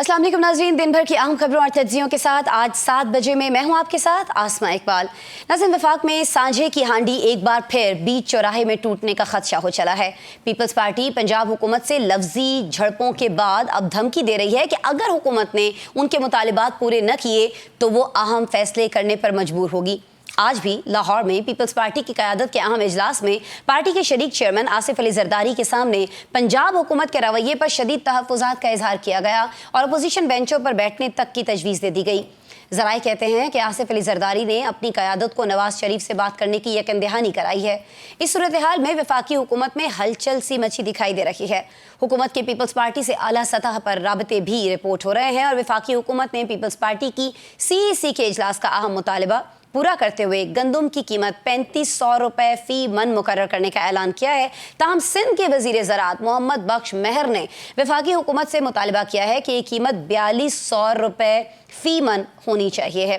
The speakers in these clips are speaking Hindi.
अस्सलाम वालेकुम नाज़रीन, दिन भर की अहम खबरों और तज्जियों के साथ आज 7 बजे में मैं हूं आपके साथ आसमा इकबाल। नाज़रीन, वफाक में सांझे की हांडी एक बार फिर बीच चौराहे में टूटने का खदशा हो चला है। पीपल्स पार्टी पंजाब हुकूमत से लफ्जी झड़पों के बाद अब धमकी दे रही है कि अगर हुकूमत ने उनके मुतालिबात पूरे न किए तो वो अहम फैसले करने पर मजबूर होगी। आज भी लाहौर में पीपल्स पार्टी की क़यादत के अहम इजलास में पार्टी के शरीक चेयरमैन आसिफ अली जरदारी के सामने पंजाब हुकूमत के रवैये पर शदीद तहफ़्फ़ुज़ात का इजहार किया गया और अपोजिशन बेंचों पर बैठने तक की तजवीज़ दे दी गई। ज़राए कहते हैं कि आसिफ अली जरदारी ने अपनी क़यादत को नवाज शरीफ से बात करने की यकीन दहानी कराई है। इस सूरत हाल में वफाकी हुकूमत में हलचल सी मची दिखाई दे रही है। हुकूमत के पीपल्स पार्टी से आला सतह पर राबते भी रिपोर्ट हो रहे हैं और वफाकी हुकूमत ने पीपल्स पार्टी की CEC के इजलास का अहम मुतालबा पूरा करते हुए गंदम की कीमत 3500 रुपए फी मन मुकर्रर करने का ऐलान किया है। ताहम सिंध के वजीर ज़राअत मोहम्मद बख्श मेहर ने वफाकी हुकूमत से मुतालबा किया है कि ये कीमत 4200 रुपए फी मन होनी चाहिए है।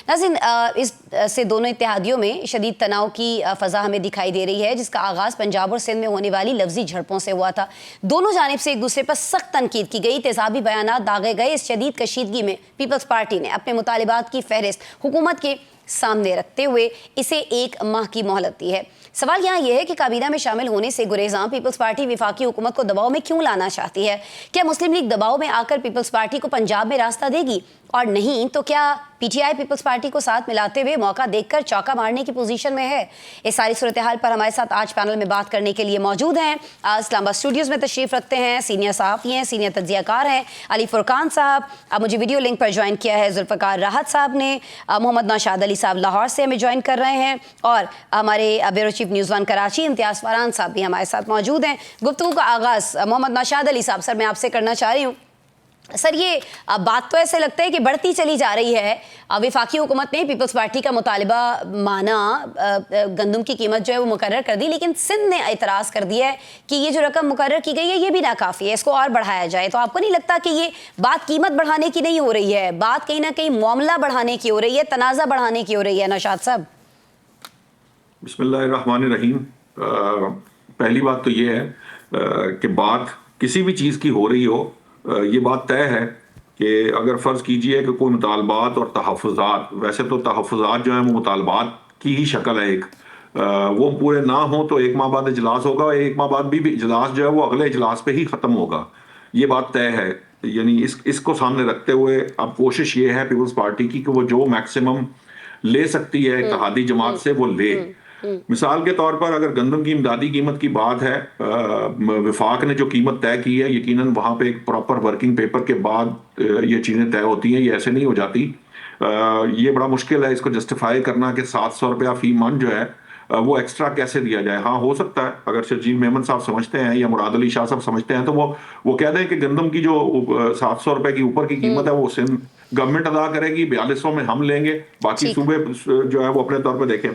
नाज़रीन, इस से दोनों इत्तेहादियों में शदीद तनाव की फ़ज़ा हमें दिखाई दे रही है, जिसका आगाज़ पंजाब और सिंध में होने वाली लफ्जी झड़पों से हुआ था। दोनों जानिब से एक दूसरे पर सख्त तनकीद की गई, तेज़ाबी बयानात दागे गए। इस शदीद कशीदगी में पीपल्स पार्टी ने अपने मुतालिबात की फहरिस्त हुकूमत के सामने रखते हुए इसे 1 माह की मोहलत दी है। सवाल यहाँ यह है कि काबीना में शामिल होने से गुरेज़ां पीपल्स पार्टी वफाकी हुकूमत को दबाव में क्यों लाना चाहती है? क्या मुस्लिम लीग दबाव में आकर पीपल्स पार्टी को पंजाब में रास्ता देगी, और नहीं तो क्या PTI पीपल्स पार्टी को साथ मिलाते हुए मौका देखकर चौका मारने की पोजीशन में है? इस सारी सूरत हाल पर हमारे साथ आज पैनल में बात करने के लिए मौजूद हैं, इस्लामाबाद स्टूडियोज़ में तशरीफ़ रखते हैं, सीनियर सहाफ़ी हैं, सीनियर तज्ज़ियाकार हैं अली फुरकान साहब। अब मुझे वीडियो लिंक पर ज्वाइन किया है जुल्फ़िकार राहत साहब ने। मोहम्मद नौशाद अली साहब लाहौर से हमें ज्वाइन कर रहे हैं, और हमारे ब्यूरो चीफ न्यूज़ 1 कराची इम्तियाज़ फरहान साहब भी हमारे साथ मौजूद हैं। गुफ्तगू का आगाज़ मोहम्मद नौशाद अली साहब, सर मैं आपसे करना चाह रही हूँ। सर, ये बात तो ऐसे लगता है कि बढ़ती चली जा रही है। वफाकी हुकूमत ने पीपल्स पार्टी का मुतालिबा माना, गंदम की कीमत जो है वो मुकर्रर कर दी, लेकिन सिंध ने एतराज़ कर दिया है कि ये जो रकम मुकर्रर की गई है ये भी नाकाफ़ी है, इसको और बढ़ाया जाए। तो आपको नहीं लगता कि ये बात कीमत बढ़ाने की नहीं हो रही है, बात कहीं ना कहीं मामला बढ़ाने की हो रही है, तनाज़ा बढ़ाने की हो रही है? नौशाद साहब। बिस्मिल्लाहिर्रहमानिर्रहीम। पहली बात तो ये है कि बात किसी भी चीज़ की हो रही हो, ये बात तय है कि अगर फ़र्ज़ कीजिए कि कोई मुतालबात और तहफ़्फ़ुज़ात, वैसे तो तहफ़्फ़ुज़ात जो हैं वो मुतालबात की ही शक्ल है एक, वो पूरे ना हो तो 1 माह बाद इजलास होगा, 1 माह बाद भी इजलास जो है वो अगले इजलास पे ही ख़त्म होगा, ये बात तय है। यानी इसको सामने रखते हुए अब कोशिश ये है पीपल्स पार्टी की कि वो जो मैक्सिमम ले सकती है इत्तेहादी जमात से वो ले। मिसाल के तौर पर अगर गंदम की इमदादी कीमत की बात है, वफाक ने जो कीमत तय की है, यकीनन वहाँ पे एक प्रॉपर वर्किंग पेपर के बाद ये चीज़ें तय होती हैं, ये ऐसे नहीं हो जाती। ये बड़ा मुश्किल है इसको जस्टिफाई करना कि 700 रुपया फी मन जो है वो एक्स्ट्रा कैसे दिया जाए। हाँ, हो सकता है अगर शर्जील मेमन साहब समझते हैं या मुराद अली शाह साहब समझते हैं तो वो कह दें कि गंदम की जो 700 रुपए की ऊपर की कीमत है वो सिंध गवर्नमेंट अदा करेगी, 4200 में हम लेंगे, बाकी सूबे जो है वो अपने तौर पर देखें।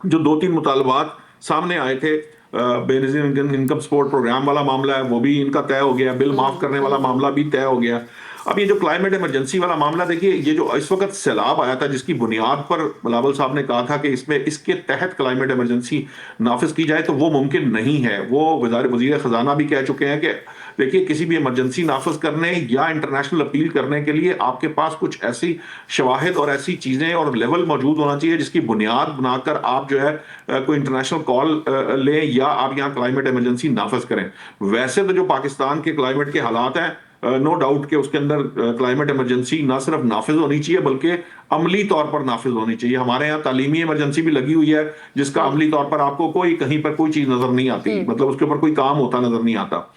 जो 2-3 मुतालबात सामने आए थे, बेनज़ीर इनकम सपोर्ट प्रोग्राम वाला मामला है वो भी इनका तय हो गया, बिल माफ करने वाला मामला भी तय हो गया। अब ये जो क्लाइमेट इमरजेंसी वाला मामला, देखिए ये जो इस वक्त सैलाब आया था जिसकी बुनियाद पर बिलावल साहब ने कहा था कि इसमें इसके तहत क्लाइमेट इमरजेंसी नाफिज की जाए, तो वो मुमकिन नहीं है। वो वज़ीर ख़जाना भी कह चुके हैं कि देखिए किसी भी इमरजेंसी नाफिज करने या इंटरनेशनल अपील करने के लिए आपके पास कुछ ऐसी शवाहिद और ऐसी चीज़ें और लेवल मौजूद होना चाहिए जिसकी बुनियाद बनाकर आप जो है कोई इंटरनेशनल कॉल लें या आप यहाँ क्लाइमेट इमरजेंसी नाफिज करें। वैसे तो जो पाकिस्तान के क्लाइमेट के हालात हैं, नो डाउट के उसके अंदर क्लाइमेट इमरजेंसी ना सिर्फ नाफिज होनी चाहिए बल्कि अमली तौर पर नाफिज होनी चाहिए। हमारे यहाँ तालीमी इमरजेंसी भी लगी हुई है जिसका अमली तौर पर आपको कोई कहीं पर कोई चीज़ नज़र नहीं आती, मतलब उसके ऊपर कोई काम होता नज़र नहीं आता।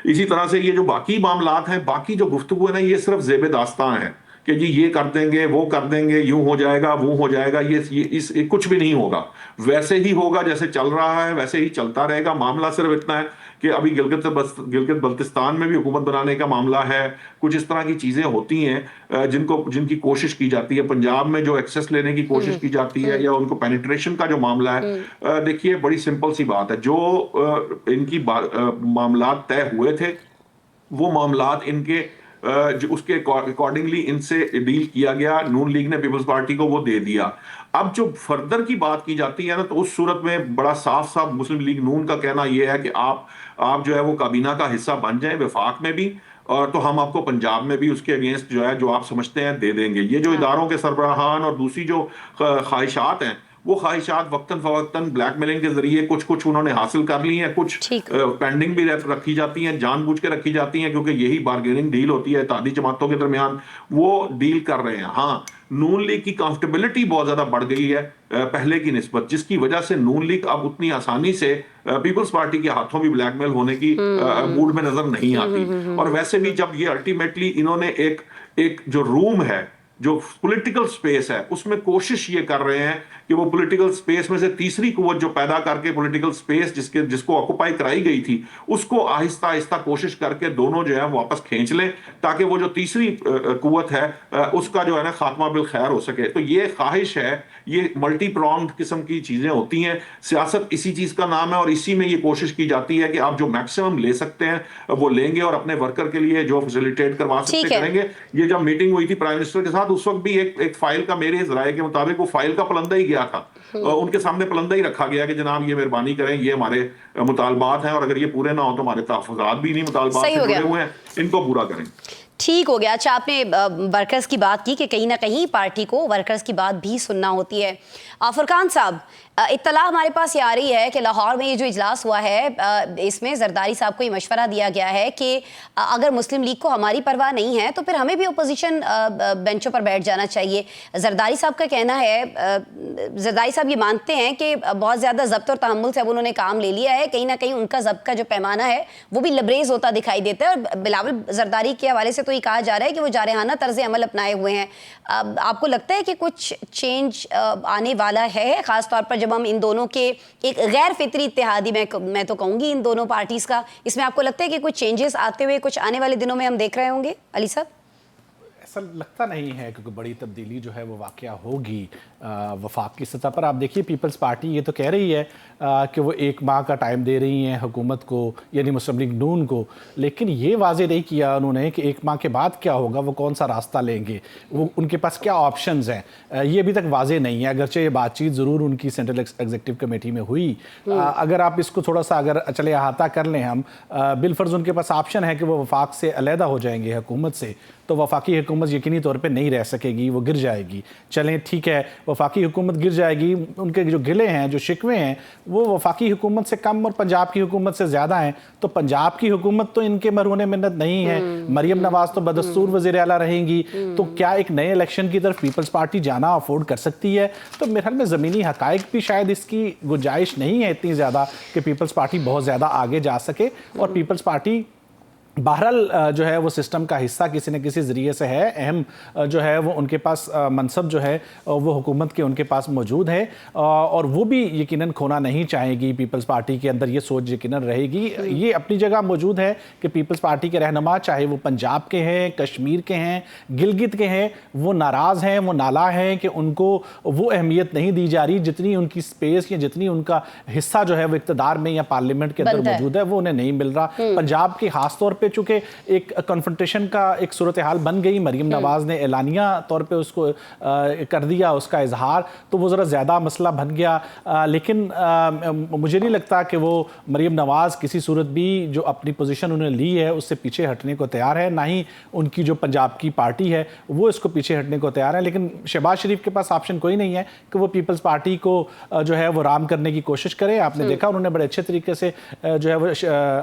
इसी तरह से ये जो बाकी मामलात हैं, बाकी जो गुफ्तगू है ना, ये सिर्फ ज़ेब दास्तां है कि जी ये कर देंगे, वो कर देंगे, यूं हो जाएगा, वो हो जाएगा। ये कुछ भी नहीं होगा, वैसे ही होगा जैसे चल रहा है वैसे ही चलता रहेगा। मामला सिर्फ इतना है कि अभी गिलगित बल्तिस्तान में भी हुकूमत बनाने का मामला है, कुछ इस तरह की चीज़ें होती हैं जिनकी कोशिश की जाती है। पंजाब में जो एक्सेस लेने की कोशिश की जाती है या उनको पेनिट्रेशन का जो मामला है, देखिए बड़ी सिंपल सी बात है, जो इनकी मामलात तय हुए थे वो मामलात इनके जो उसके अकॉर्डिंगली इनसे डील किया गया, नून लीग ने पीपल्स पार्टी को वो दे दिया। अब जो फर्दर की बात की जाती है ना, तो उस सूरत में बड़ा साफ साफ मुस्लिम लीग नून का कहना यह है कि आप जो है वो काबीना का हिस्सा बन जाएं, वफाक में भी और तो हम आपको पंजाब में भी उसके अगेंस्ट जो है जो आप समझते हैं दे देंगे। ये जो इदारों के सरबराहान और दूसरी जो ख्वाहिशात हैं, वो ख्वाहिशात वक्तन फवक्तन ब्लैकमेलिंग के जरिए कुछ कुछ उन्होंने हासिल कर ली हैं, कुछ पेंडिंग भी रखी जाती हैं, जानबूझ के रखी जाती हैं, क्योंकि यही बार्गेनिंग डील होती है इत्तेहादी जमातों के दरमियान, वो डील कर रहे हैं। हाँ, नून लीग की कंफर्टेबिलिटी बहुत ज्यादा बढ़ गई है पहले की निस्बत, जिसकी वजह से नून लीग अब उतनी आसानी से पीपल्स पार्टी के हाथों भी ब्लैकमेल होने की मूड में नजर नहीं आती। और वैसे भी जब ये अल्टीमेटली इन्होंने एक जो रूम है, जो पॉलिटिकल स्पेस है, उसमें कोशिश ये कर रहे हैं कि वो पॉलिटिकल स्पेस में से तीसरी कुव्वत जो पैदा करके पॉलिटिकल स्पेस जिसको ऑक्युपाई कराई गई थी, उसको आहिस्ता आहिस्ता कोशिश करके दोनों जो है वापस खींच लें, ताकि वो जो तीसरी कुव्वत है उसका जो है ना खात्मा बिल खैर हो सके। तो ये ख्वाहिश है, ये मल्टी प्रॉन्ग्ड किस्म की चीजें होती हैं। सियासत इसी चीज का नाम है और इसी में ये कोशिश की जाती है कि आप जो मैक्सिमम ले सकते हैं वो लेंगे और अपने वर्कर के लिए जो फैसिलिटेट करवा सकते करेंगे। ये जब मीटिंग हुई थी प्राइम मिनिस्टर के साथ, उस वक्त भी एक फाइल का, मेरे राय के मुताबिक वो फाइल का पलंदा ही गया था, उनके सामने पलंदा ही रखा गया कि जनाब ये मेहरबानी करें, ये हमारे मुतालबात हैं और अगर ये पूरे ना हो तो हमारे तहफ़्फ़ुज़ात भी नहीं मुतालबात से जुड़े हुए हैं, इनको पूरा करें। ठीक हो गया। अच्छा, आपने वर्कर्स की बात की कि कहीं ना कहीं पार्टी को वर्कर्स की बात भी सुनना होती है। फुरकान साहब, इत्तला हमारे पास ये आ रही है कि लाहौर में ये जो इजलास हुआ है, इसमें जरदारी साहब को ये मशवरा दिया गया है कि अगर मुस्लिम लीग को हमारी परवाह नहीं है तो फिर हमें भी अपोजिशन बेंचों पर बैठ जाना चाहिए। जरदारी साहब का कहना है, जरदारी साहब ये मानते हैं कि बहुत ज़्यादा ज़ब्त और तहम्मुल से अब उन्होंने काम ले लिया है, कहीं ना कहीं उनका ज़ब्त का जो पैमाना है वो भी लबरेज होता दिखाई देता है, और बिलावल जरदारी के हवाले से तो ये कहा जा रहा है कि वो जारहाना तर्ज अमल अपनाए हुए हैं। आपको लगता है कि कुछ चेंज आने वाला है, ख़ासतौर पर जब हम इन दोनों के एक गैर फितरी इत्तेहादी, मैं तो कहूँगी इन दोनों पार्टीज़ का, इसमें आपको लगता है कि कुछ चेंजेस आते हुए कुछ आने वाले दिनों में हम देख रहे होंगे? अली साहब, ऐसा लगता नहीं है, क्योंकि बड़ी तब्दीली जो है वो वाक़या होगी वफाक की सतह पर। आप देखिए, पीपल्स पार्टी ये तो कह रही है कि वो 1 माह का टाइम दे रही हैं हुकूमत को, यानी मुस्लिम लीग नून को, लेकिन ये वाज़े नहीं किया उन्होंने कि 1 माह के बाद क्या होगा, वो कौन सा रास्ता लेंगे, वो उनके पास क्या ऑप्शंस हैं, ये अभी तक वाज़े नहीं है। अगरचे ये बातचीत ज़रूर उनकी सेंट्रल एग्जीक्यूटिव कमेटी में हुई। अगर आप इसको थोड़ा सा अगर चले अहाता कर लें हम, बिलफर्ज उनके पास ऑप्शन है कि वो वफाक से अलहदा हो जाएंगे हुकूमत से, तो वफाकी हुकूमत यकीनी तौर पे नहीं रह सकेगी, वो गिर जाएगी। चलें ठीक है, वफाकी हुकूमत गिर जाएगी, उनके जो गिले हैं, जो शिकवे हैं, वो वफाकी हुकूमत से कम और पंजाब की हुकूमत से ज़्यादा हैं। तो पंजाब की हुकूमत तो इनके मरहून मिन्नत नहीं है, मरियम नवाज तो बदस्तूर वज़ीर आला रहेंगी, तो क्या एक नए इलेक्शन की तरफ पीपल्स पार्टी जाना अफोर्ड कर सकती है? तो मेरे ख्याल में ज़मीनी हक़ाइक़ भी शायद इसकी गुंजाइश नहीं है इतनी ज़्यादा कि पीपल्स पार्टी बहुत ज़्यादा आगे जा सके। और पीपल्स पार्टी बहरहाल जो है वो सिस्टम का हिस्सा किसी न किसी ज़रिए से है, अहम जो है वो उनके पास मनसब जो है वो हुकूमत के उनके पास मौजूद है, और वो भी यकीनन खोना नहीं चाहेगी। पीपल्स पार्टी के अंदर ये सोच यकीनन रहेगी। ये अपनी जगह मौजूद है कि पीपल्स पार्टी के रहनुमा, चाहे वो पंजाब के हैं, कश्मीर के हैं, गिलगित के हैं, वो नाराज़ हैं, वो नाला हैं कि उनको वो अहमियत नहीं दी जा रही जितनी उनकी स्पेस या जितनी उनका हिस्सा जो है वो इक़्तिदार में या पार्लियामेंट के अंदर मौजूद है, वो उन्हें नहीं मिल रहा। पंजाब के खास तौर पर चूंकि एक कन्फ्रंटेशन का एक सूरत हाल बन गई, मरियम नवाज ने एलानिया तौर पे उसको कर दिया उसका इजहार, तो वो ज़रा ज़्यादा मसला बन गया। लेकिन मुझे नहीं लगता कि वो मरियम नवाज किसी सूरत भी जो अपनी पोजीशन उन्होंने ली है उससे पीछे हटने को तैयार है, ना ही उनकी जो पंजाब की पार्टी है वो इसको पीछे हटने को तैयार है। लेकिन शहबाज शरीफ के पास ऑप्शन कोई नहीं है कि वो पीपल्स पार्टी को जो है वो राम करने की कोशिश करे। आपने देखा उन्होंने बड़े अच्छे तरीके से जो है वो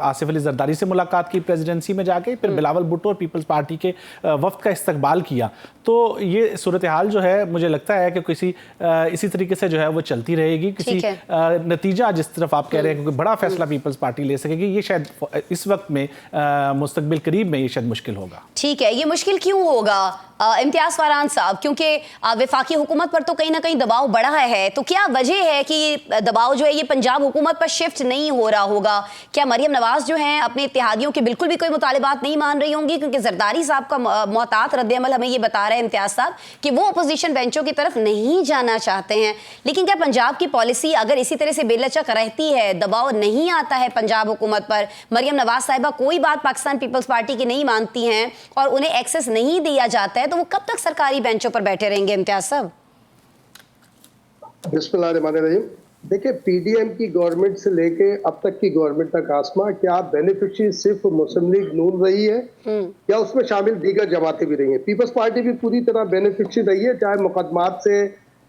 आसिफ अली जरदारी से मुलाकात की प्रेसिडेंसी में जाके, फिर बिलावल भुट्टो और पीपल्स पार्टी के वफ्द का इस्तकबाल किया। तो ये सूरत हाल जो है मुझे लगता है कि इसी तरीके से जो है वो चलती रहेगी। किसी नतीजा जिस तरफ आप कह रहे हैं कि बड़ा फैसला पीपल्स पार्टी ले सकेगी, ये शायद इस वक्त में मुस्तकबिल करीब में ये शायद मुश्किल होगा। ठीक है, ये मुश्किल क्यों होगा इम्तियाज़ फरहान साहब? क्योंकि वफाकी हुकूमत पर तो कहीं ना कहीं दबाव बढ़ा है, तो क्या वजह है कि दबाव जो है ये पंजाब हुकूमत पर शिफ्ट नहीं हो रहा होगा? क्या मरियम नवाज जो हैं अपने इत्तेहादियों के बिल्कुल भी कोई मुतालिबात नहीं मान रही होंगी? क्योंकि जरदारी साहब का मोहतात रद्द-ए-अमल हमें ये बता रहे हैं इम्तियाज़ साहब कि वो अपोजिशन बेंचों की तरफ नहीं जाना चाहते हैं। लेकिन क्या पंजाब की पॉलिसी अगर इसी तरह से बेलचक रहती है, दबाव नहीं आता है पंजाब हुकूमत पर, मरियम नवाज साहिबा कोई बात पाकिस्तान पीपल्स पार्टी की नहीं मानती हैं और उन्हें एक्सेस नहीं दिया जाता है, तो वो कब तक सरकारी बेंचों पर बैठे रहेंगे इम्तियाज साहब? बिस्मिल्लाहिर्रहमानिर्रहीम। देखिए, पीडीएम की गवर्नमेंट से लेके अब तक की गवर्नमेंट तक आसमा, क्या बेनिफिशियरी सिर्फ मुस्लिम लीग नून रही है या उसमें शामिल दीगर जमातें भी रही हैं? पीपल्स पार्टी भी पूरी तरह बेनिफिशियरी रही है, चाहे मुकदमात से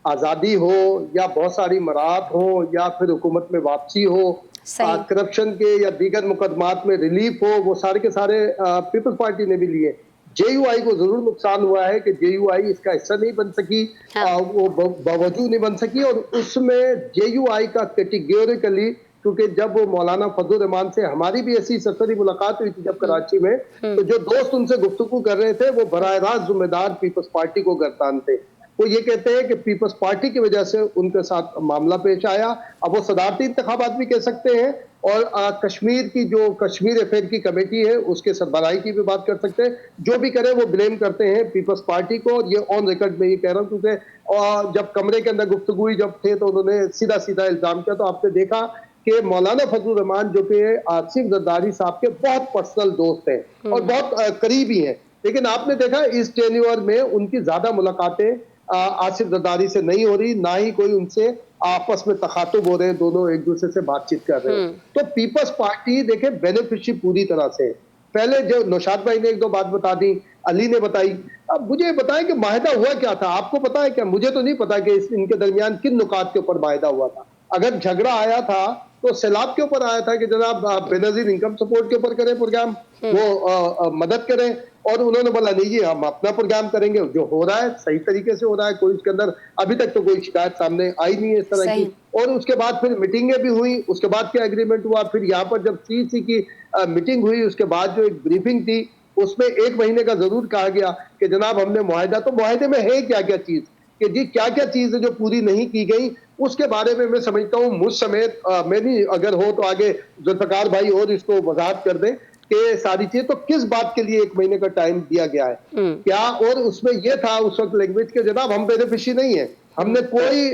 आज़ादी हो या बहुत सारी मराहत हो या फिर हुकूमत में वापसी हो, सही। करप्शन के या दीगर मुकदमात में रिलीफ हो, वो सारे के सारे पीपल्स पार्टी ने भी लिए। जेयूआई को जरूर नुकसान हुआ है कि जेयूआई इसका हिस्सा नहीं बन सकी, हाँ। वो बावजूद नहीं बन सकी, और उसमें जेयूआई का कैटेगोरिकली, क्योंकि जब वो मौलाना फजल रहमान से हमारी भी ऐसी सरसरी मुलाकात हुई थी जब कराची में, तो जो दोस्त उनसे गुफ्तगू कर रहे थे वो बराह रास्त जिम्मेदार पीपल्स पार्टी को गर्दान थे। वो ये कहते हैं कि पीपल्स पार्टी की वजह से उनके साथ मामला पेश आया। अब वो सदारती इंतखाबात भी कह सकते हैं, और कश्मीर की जो कश्मीर अफेयर की कमेटी है उसके सरबराही की भी बात कर सकते हैं। जो भी करे वो ब्लेम करते हैं पीपल्स पार्टी को, और ये ऑन रिकॉर्ड में ये कह रहा हूँ, क्योंकि जब कमरे के अंदर गुफ्तगू हुई जब थे तो उन्होंने सीधा सीधा इल्जाम किया। तो आपने देखा कि मौलाना फजल रहमान जो कि आसिफ जरदारी साहब के बहुत पर्सनल दोस्त हैं और बहुत करीबी हैं, लेकिन आपने देखा इस टेन्योर में उनकी ज्यादा मुलाकातें आसिफ जरदारी से नहीं हो रही, ना ही कोई उनसे आपस में तखातुब हो रहे हैं, दोनों एक दूसरे से बातचीत कर रहे हैं। तो पीपल्स पार्टी देखे बेनिफिशियरी पूरी तरह से। पहले जो नौशाद भाई ने एक दो बात बता दी, अली ने बताई, अब मुझे बताएं कि माहिदा हुआ क्या था, आपको पता है क्या? मुझे तो नहीं पता कि इनके दरमियान किन नुकात के ऊपर माहिदा हुआ था। अगर झगड़ा आया था तो सैलाब के ऊपर आया था कि जनाब बेनजीर इनकम सपोर्ट के ऊपर करें प्रोग्राम, वो मदद करें, और उन्होंने बोला नहीं जी हम अपना प्रोग्राम करेंगे। जो हो रहा है सही तरीके से हो रहा है, कोई उसके अंदर अभी तक तो कोई शिकायत सामने आई नहीं है इस तरह की। और उसके बाद फिर मीटिंगें भी हुई, उसके बाद क्या एग्रीमेंट हुआ, फिर यहाँ पर जब सीसी की मीटिंग हुई उसके बाद जो एक ब्रीफिंग थी उसमें 1 महीने का जरूर कहा गया कि जनाब हमने मुआहिदा, तो मुआहिदे में है क्या क्या चीज, कि जी क्या क्या चीज है जो पूरी नहीं की गई, उसके बारे में मैं समझता हूँ मुझ समेत मैं नहीं, अगर हो तो आगे जुल्फकार भाई और इसको वजाहत कर दें कि सारी चीज तो किस बात के लिए 1 महीने का टाइम दिया गया है क्या। और उसमें यह था उस वक्त लैंग्वेज के, जनाब हम बेनिफिशियरी नहीं है, हमने कोई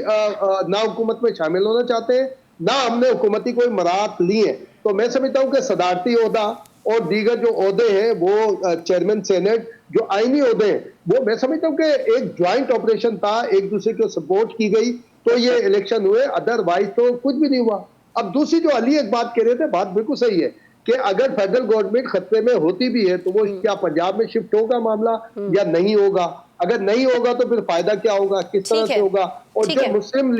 ना हुकूमत में शामिल होना चाहते हैं, ना हमने हुकूमती कोई मराहत ली है। तो मैं समझता हूँ कि सदारती ओहदा और दीगर जो ओहदे हैं वो चेयरमैन सेनेट जो आईनी ओहदे हैं, वो मैं समझता हूँ कि एक ज्वाइंट ऑपरेशन था, एक दूसरे को सपोर्ट की गई तो ये इलेक्शन हुए, अदरवाइज तो कुछ भी नहीं हुआ। अब दूसरी जो अली एक बात कह रहे थे, बात बिल्कुल सही है कि अगर फेडरल गवर्नमेंट खतरे में होती भी है तो वो क्या पंजाब में शिफ्ट होगा मामला या नहीं होगा? अगर नहीं होगा तो फिर फायदा क्या होगा, किस तरह से होगा? और जो मुस्लिम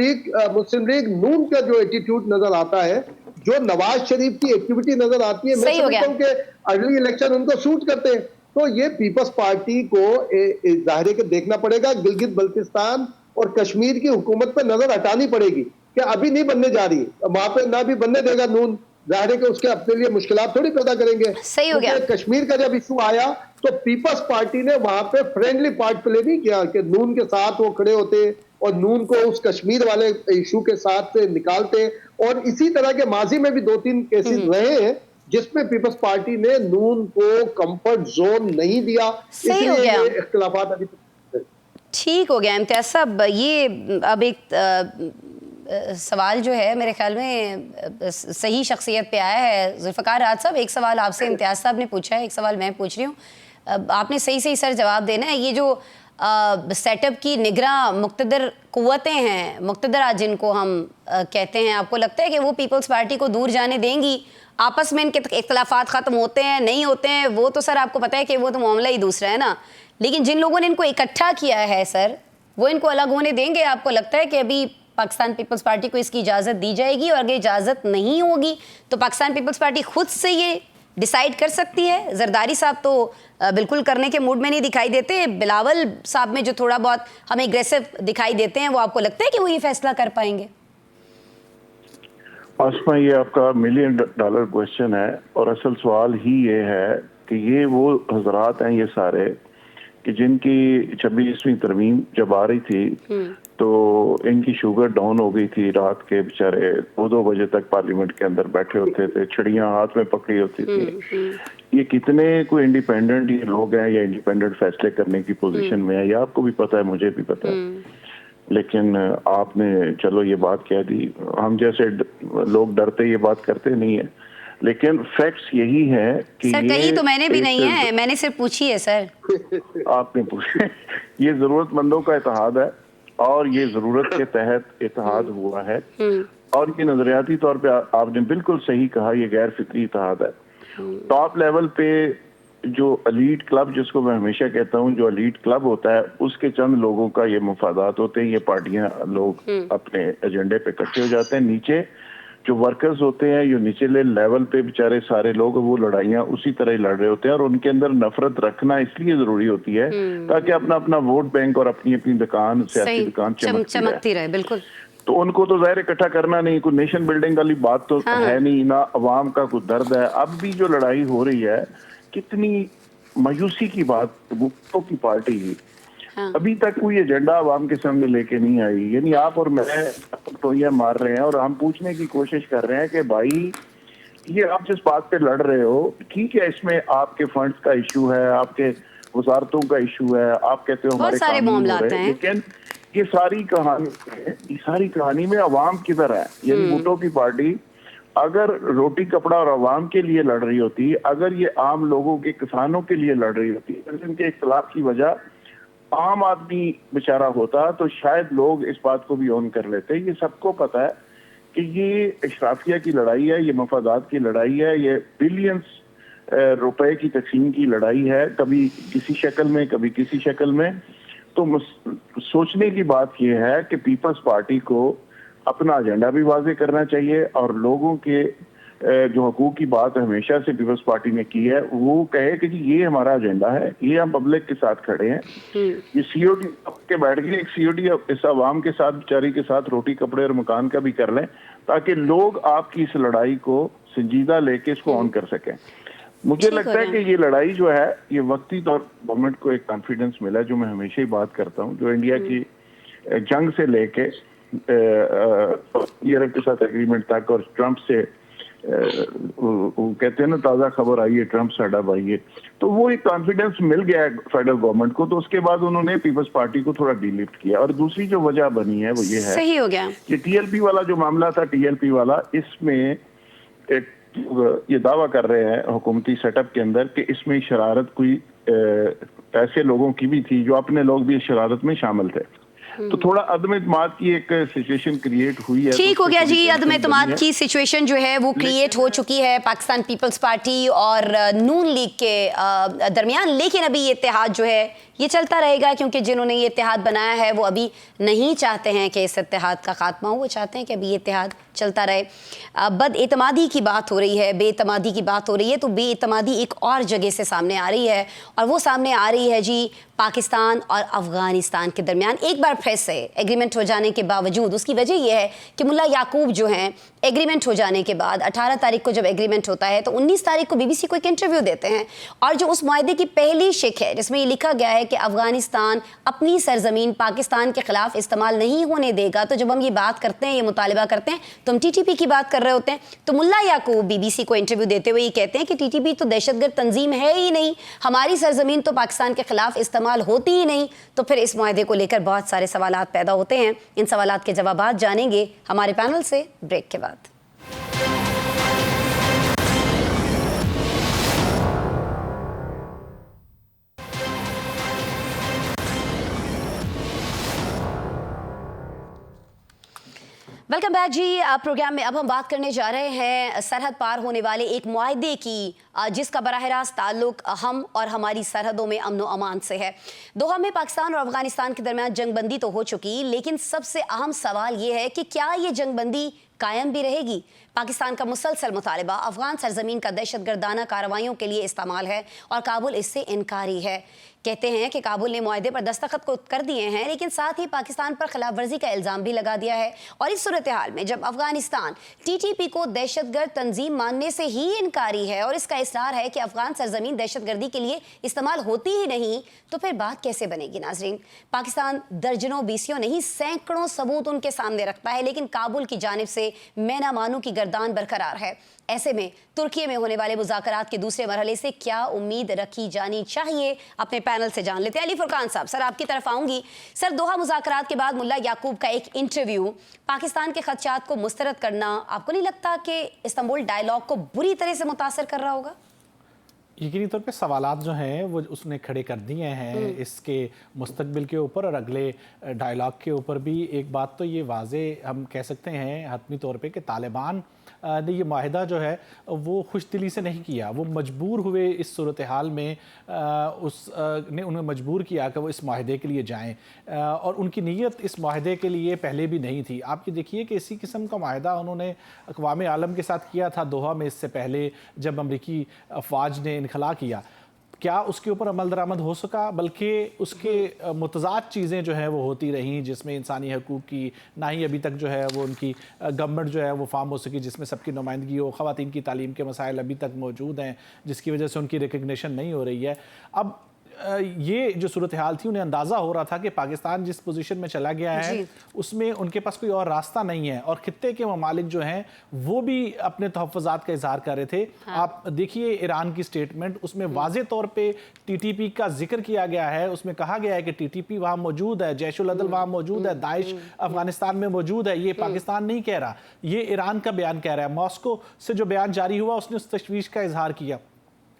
लीग नून का जो एटीट्यूड नजर आता है, जो नवाज शरीफ की एक्टिविटी नजर आती है, मैं समझता हूँ कि अगली इलेक्शन उनको सूट करते हैं। तो ये पीपल्स पार्टी को जाहिर के देखना पड़ेगा, गिलगित बल्तिस्तान और कश्मीर की हुकूमत पर नजर हटानी पड़ेगी कि अभी नहीं बनने जा रही, वहां पे ना भी बनने देगा नून, जाहिर के उसके अपने लिए मुश्किलात थोड़ी पैदा करेंगे। सही हो गया। कश्मीर का जब इशू आया तो पीपल्स पार्टी ने वहां पे फ्रेंडली पार्ट प्ले नहीं किया कि नून के साथ वो खड़े होते और नून को उस कश्मीर वाले इशू के साथ से निकालते। और इसी तरह के माजी में भी 2-3 केसेस रहे हैं जिसमें पीपल्स पार्टी ने नून को कंफर्ट जोन नहीं दिया, सही हो गया। इसलिए इख्तिलाफात अभी ठीक हो गया। इम्तियाज साहब, ये अब एक सवाल जो है मेरे ख्याल में सही शख्सियत पे आया है। जुल्फ़िकार राज साहब, एक सवाल आपसे इम्तियाज साहब ने पूछा है, एक सवाल मैं पूछ रही हूँ, आपने सही सही सर जवाब देना है। ये जो सेटअप की निगरां मुक़्तदर क़ुव्वतें हैं, मुक़्तदरा जिनको हम कहते हैं, आपको लगता है कि वो पीपल्स पार्टी को दूर जाने देंगी? आपस में इनके इख्तिलाफ़ात ख़त्म होते हैं नहीं होते हैं वो तो सर आपको पता है कि वो तो मामला ही दूसरा है ना, लेकिन जिन लोगों ने इनको इकट्ठा किया है सर, वो इनको अलग होने देंगे? आपको लगता है कि अभी पाकिस्तान पीपल्स पार्टी को इसकी इजाज़त दी जाएगी, और अगर इजाज़त नहीं होगी तो पाकिस्तान पीपल्स पार्टी खुद से ये डिसाइड कर सकती है? जरदारी साहब तो बिल्कुल करने के मूड में नहीं दिखाई देते, बिलावल साहब में जो थोड़ा बहुत हमें एग्रेसिव दिखाई देते हैं, वो आपको लगता है कि वो ये फैसला कर पाएंगे? आसमा, ये आपका $1 मिलियन क्वेश्चन है, और असल सवाल ही ये है कि ये वो हजरात हैं ये सारे कि जिनकी 26वीं तरमीम जब आ रही थी तो इनकी शुगर डाउन हो गई थी, रात के बेचारे 2-2 बजे तक पार्लियामेंट के अंदर बैठे होते थे, छड़ियां हाथ में पकड़ी होती थी। ये कितने कोई इंडिपेंडेंट ये लोग हैं या इंडिपेंडेंट फैसले करने की पोजीशन में है, ये आपको भी पता है, मुझे भी पता है, लेकिन आपने चलो ये बात कह दी। हम जैसे लोग डरते ये बात करते नहीं है, लेकिन फैक्ट्स यही है कि सर कही तो मैंने भी नहीं है, मैंने सिर्फ पूछी है सर। आपने पूछे। ये जरूरतमंदों का इत्तेहाद है और ये जरूरत के तहत इत्तेहाद हुआ है, और ये नजरियाती तौर पे आपने बिल्कुल सही कहा, ये गैर फिक्री इत्तेहाद है। टॉप लेवल पे जो एलीट क्लब, जिसको मैं हमेशा कहता हूँ, जो एलीट क्लब होता है, उसके चंद लोगों का ये मुफादात होते हैं, ये पार्टियां लोग अपने एजेंडे पे इकट्ठे हो जाते हैं। नीचे जो वर्कर्स होते हैं, जो निचले लेवल पे बेचारे सारे लोग, वो लड़ाइयां उसी तरह ही लड़ रहे होते हैं, और उनके अंदर नफरत रखना इसलिए जरूरी होती है ताकि अपना अपना वोट बैंक और अपनी अपनी दुकान, सियासी दुकान चमकती रहे। बिल्कुल। तो उनको तो जाहिर इकट्ठा करना नहीं, कोई नेशन बिल्डिंग वाली बात तो है नहीं ना, अवाम का कोई दर्द है। अब भी जो लड़ाई हो रही है, कितनी मायूसी की बात, भुट्टो की पार्टी अभी तक कोई एजेंडा अवाम के सामने लेके नहीं आई। यानी आप और मैं तो ये मार रहे हैं और हम पूछने की कोशिश कर रहे हैं कि भाई, ये आप जिस बात पे लड़ रहे हो, ठीक है, इसमें आपके फंड्स का इशू है, आपके वजारतों का इशू है, आप कहते हो हमारे सारे मामले आते हैं, लेकिन ये सारी कहानी में अवाम किधर है? यानी भुट्टो की पार्टी अगर रोटी कपड़ा और अवाम के लिए लड़ रही होती, अगर ये आम लोगों के, किसानों के लिए लड़ रही होती, अगर इनके इख्तलाफ की वजह आम आदमी बेचारा होता, तो शायद लोग इस बात को भी ऑन कर लेते। ये सबको पता है कि ये इशराफिया की लड़ाई है, ये मफादात की लड़ाई है, ये बिलियंस रुपए की तकसीम की लड़ाई है, कभी किसी शक्ल में, कभी किसी शक्ल में। तो सोचने की बात यह है कि पीपल्स पार्टी को अपना एजेंडा भी वाजे करना चाहिए, और लोगों के जो हकूक की बात हमेशा से पीपल्स पार्टी ने की है, वो कहे कि जी ये हमारा एजेंडा है, ये हम पब्लिक के साथ खड़े हैं। ये सीओडी के बैठ गए, एक सीओडी इस अवाम के साथ, बेचारी के साथ रोटी कपड़े और मकान का भी कर लें, ताकि लोग आपकी इस लड़ाई को संजीदा लेके इसको ऑन कर सकें। मुझे लगता है कि ये लड़ाई जो है, ये वक्ती तौर गवर्नमेंट को एक कॉन्फिडेंस मिला, जो मैं हमेशा ही बात करता हूँ, जो इंडिया की जंग से लेके यूरोप के साथ एग्रीमेंट तक, और ट्रंप से वो कहते हैं ना, ताज़ा खबर आई है, ट्रंप साडा भाई है, तो वो एक कॉन्फिडेंस मिल गया है फेडरल गवर्नमेंट को। तो उसके बाद उन्होंने पीपल्स पार्टी को थोड़ा डीलिफ्ट किया। और दूसरी जो वजह बनी है वो ये है, सही हो गया, ये टीएलपी वाला जो मामला था, टीएलपी वाला, इसमें ये दावा कर रहे हैं हुकूमती सेटअप के अंदर कि इसमें शरारत कोई ऐसे लोगों की भी थी जो अपने लोग भी इस शरारत में शामिल थे। तो थोड़ा अदम इत्मीनाद की एक सिचुएशन क्रिएट हुई है। ठीक हो गया जी, अदम इत्मीनाद की सिचुएशन जो है वो क्रिएट हो चुकी है पाकिस्तान पीपल्स पार्टी और नून लीग के दरमियान। लेकिन अभी ये इत्तेहाद जो है ये चलता रहेगा, क्योंकि जिन्होंने ये इत्तेहाद बनाया है वो अभी नहीं चाहते हैं कि इस इत्तेहाद का खात्मा हो, वो चाहते हैं कि अभी ये इत्तेहाद चलता रहे। बदएतमादी की बात हो रही है, बेएतमादी की बात हो रही है, तो बेएतमादी एक और जगह से सामने आ रही है, और वो सामने आ रही है जी पाकिस्तान और अफगानिस्तान के दरमियान एक बार फिर से एग्रीमेंट हो जाने के बावजूद। उसकी वजह यह है कि मुल्ला याकूब जो हैं, एग्रीमेंट हो जाने के बाद 18 तारीख को जब एग्रीमेंट होता है तो 19 तारीख को बीबीसी को एक इंटरव्यू देते हैं, और जो उस मुआहदे की पहली शिक है जिसमें ये लिखा गया है कि अफगानिस्तान अपनी सरजमीन पाकिस्तान के खिलाफ इस्तेमाल नहीं होने देगा। तो जब हम ये बात करते हैं, ये मुतालिबा करते हैं, तो हम टीटीपी की बात कर रहे होते हैं। तो मुल्ला याकूब बीबीसी को इंटरव्यू देते हुए ये कहते हैं कि टीटीपी तो दहशतगर्द तंजीम है ही नहीं, हमारी सरजमीन तो पाकिस्तान के खिलाफ इस्तेमाल होती ही नहीं। तो फिर इस मुआहदे को लेकर बहुत सारे सवालात पैदा होते हैं। इन सवालात के जवाबात जानेंगे हमारे पैनल से ब्रेक के बाद। वेलकम बैक जी। प्रोग्राम में अब हम बात करने जा रहे हैं सरहद पार होने वाले एक मुआहदे की, जिसका बराह रास्त ताल्लुक हम और हमारी सरहदों में अमन व अमान से है। दोहा में पाकिस्तान और अफगानिस्तान के दरमियान जंगबंदी तो हो चुकी, लेकिन सबसे अहम सवाल ये है कि क्या ये जंगबंदी कायम भी रहेगी। पाकिस्तान का मुसलसल मुतालिबा अफगान सरजमीन का दहशतगर्दाना कार्रवाइयों के लिए इस्तेमाल है, और काबुल इससे इनकारी है। कहते हैं कि काबुल ने मुआहदे पर दस्तखत को कर दिए हैं, लेकिन साथ ही पाकिस्तान पर खिलाफ वर्जी का इल्ज़ाम भी लगा दिया है। और इस सूरत हाल में जब अफगानिस्तान टीटीपी को दहशतगर्द तंजीम मानने से ही इनकारी है और इसका इसरार है कि अफगान सरजमीन दहशतगर्दी के लिए इस्तेमाल होती ही नहीं, तो फिर बात कैसे बनेगी नाजरीन। पाकिस्तान दर्जनों बीसियों नहीं सैकड़ों सबूत उनके सामने रखता है, लेकिन काबुल की जानिब से मैना मानू की गर्दान बरकरार है। ऐसे में तुर्की में होने वाले मुज़ाकरात के दूसरे मरहले से क्या उम्मीद रखी जानी चाहिए, अपने पैनल से जान लेते हैं। अली फुरकान साहब, सर आपकी तरफ आऊंगी। सर, दोहा मुज़ाकरात के बाद मुल्ला याकूब का एक इंटरव्यू, पाकिस्तान के खदशात को मुस्तरद करना, आपको नहीं लगता कि इस्तांबुल डायलॉग को बुरी तरह से मुतासर कर रहा होगा? यकीनी तौर पे सवालात जो हैं वो उसने खड़े कर दिए हैं इसके मुस्तकबिल के ऊपर और अगले डायलॉग के ऊपर भी। एक बात तो ये वाजे हम कह सकते हैं हतमी तौर पे कि तालिबान ने ये माहिदा जो है वो खुश दिली से नहीं किया, वो मजबूर हुए इस सूरत हाल में, ने उन्हें मजबूर किया कि वो इस माहिदे के लिए जाएं और उनकी नीयत इस माहिदे के लिए पहले भी नहीं थी। आप ये देखिए कि इसी किस्म का माहिदा उन्होंने अक़वाम आलम के साथ किया था दोहा में, इससे पहले जब अमरीकी अफवाज ने इनखला किया। क्या उसके ऊपर अमल दरामद हो सका? बल्कि उसके मुतज़ाद चीज़ें जो हैं वो होती रहीं, जिसमें इंसानी हकूक़ की ना ही अभी तक जो है वो उनकी गवर्नमेंट जो है वो फार्म हो सकी जिसमें सबकी नुमाइंदगी हो। ख़वातीन की तालीम के मसाइल अभी तक मौजूद हैं जिसकी वजह से उनकी रिकग्निशन नहीं हो रही है। अब ये जो सूरत हाल थी उन्हें अंदाज़ा हो रहा था कि पाकिस्तान जिस पोजीशन में चला गया है उसमें उनके पास कोई और रास्ता नहीं है और खित्ते के ममालिक जो हैं वो भी अपने तहफ़्फ़ुज़ात का इजहार कर रहे थे। आप देखिए ईरान की स्टेटमेंट, उसमें वाज़े तौर पे TTP का जिक्र किया गया है। उसमें कहा गया है कि TTP वहाँ मौजूद है, जैश उल अदल वहाँ मौजूद है, दाइश अफगानिस्तान में मौजूद है। ये पाकिस्तान नहीं कह रहा, ये ईरान का बयान कह रहा है। मॉस्को से जो बयान जारी हुआ उसने उस तशवीश का इजहार किया।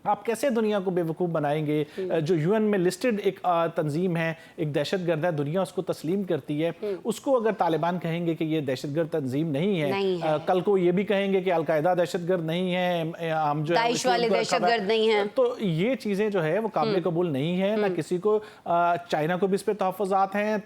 आप कैसे दुनिया को बेवकूफ़ बनाएंगे? जो UN में लिस्टेड एक तंजीम है, एक दहशतगर्द है, दुनिया उसको तस्लीम करती है, उसको अगर तालिबान कहेंगे कि ये दहशतगर्द तंजीम नहीं है, कल को ये भी कहेंगे कि अलकायदा दहशतगर्द नहीं है, हम जो दाइश वाले दहशतगर्द नहीं हैं, तो ये चीज़ें जो है वो काबिल कबूल नहीं है ना किसी को। चाइना को भी इस पर तहफ़्फ़ुज़ात हैं,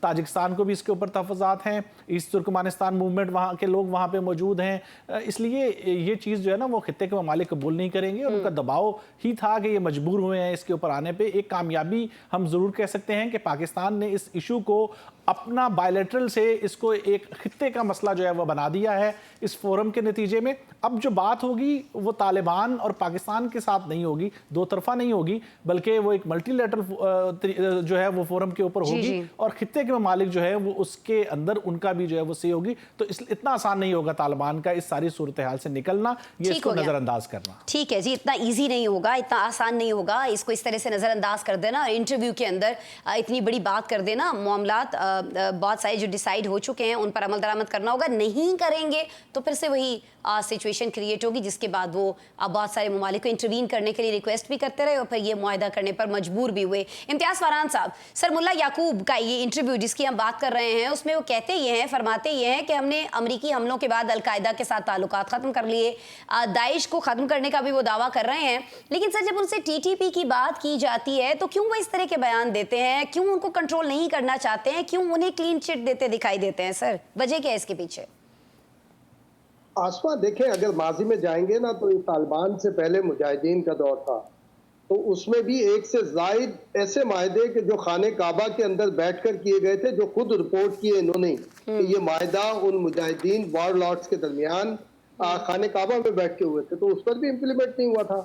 ताजिकिस्तान को भी इसके ऊपर तहफ़्फ़ुज़ात हैं, ईस्ट तुर्कमानिस्तान मूवमेंट वहाँ के लोग वहाँ पर मौजूद हैं। इसलिए ये चीज़ जो है ना वो खित्ते के ममालिक कबूल नहीं करेंगे। उनका दबाव ही था कि ये मजबूर हुए हैं इसके ऊपर आने पे। एक कामयाबी हम जरूर कह सकते हैं कि पाकिस्तान ने इस इशू को अपना बायलैटरल से इसको एक खित्ते का मसला जो है वो बना दिया है इस फोरम के नतीजे में। अब जो बात होगी वो तालिबान और पाकिस्तान के साथ नहीं होगी, दो तरफा नहीं होगी, बल्कि वो एक मल्टीलैटरल जो है वो फोरम के ऊपर होगी और खित्ते के ममालिक जो है वो उसके अंदर उनका भी जो है वो सही होगी। तो इतना आसान नहीं होगा तालिबान का इस सारी सूरत हाल से निकलना, ये इसको नजरअंदाज करना। ठीक है जी, इतना ईजी नहीं होगा, इतना आसान नहीं होगा इसको इस तरह से नजरअंदाज कर देना और इंटरव्यू के अंदर इतनी बड़ी बात कर देना। मामलात बहुत सारे जो डिसाइड हो चुके हैं उन पर अमल दरामद करना होगा। नहीं करेंगे तो फिर से वही सिचुएशन क्रिएट होगी जिसके बाद वो बहुत सारे ममालिक को इंटरवीन करने के लिए रिक्वेस्ट भी करते रहे और फिर ये मुआहदा करने पर मजबूर भी हुए। इम्तियाज़ फरहान साहब, सर मुल्ला याकूब का ये इंटरव्यू जिसकी हम बात कर रहे हैं उसमें वो कहते ये हैं, फरमाते ये हैं कि हमने अमरीकी हमलों के बाद अलकायदा के साथ ताल्लुकात ख़त्म कर लिए, दाइश को ख़त्म करने का भी वो दावा कर रहे हैं। लेकिन सर जब उनसे TTP की बात की जाती है तो क्यों वो इस तरह के बयान देते हैं? क्यों उनको कंट्रोल नहीं करना चाहते हैं? क्यों उन्हें क्लीन चिट देते दिखाई देते हैं? सर वजह क्या है इसके पीछे? आसमा देखें, अगर माजी में जाएंगे ना तो तालिबान से पहले मुजाहिदीन का दौर था, तो उसमें भी एक से जायद ऐसे माहिदे के जो खाने काबा के अंदर बैठकर किए गए थे, जो खुद रिपोर्ट किए इन्होंने कि ये माहिदा उन मुजाहिदीन वॉरलॉर्ड्स के दरमियान खाने काबा में बैठ के हुए थे, तो उस पर भी इम्प्लीमेंट नहीं हुआ था।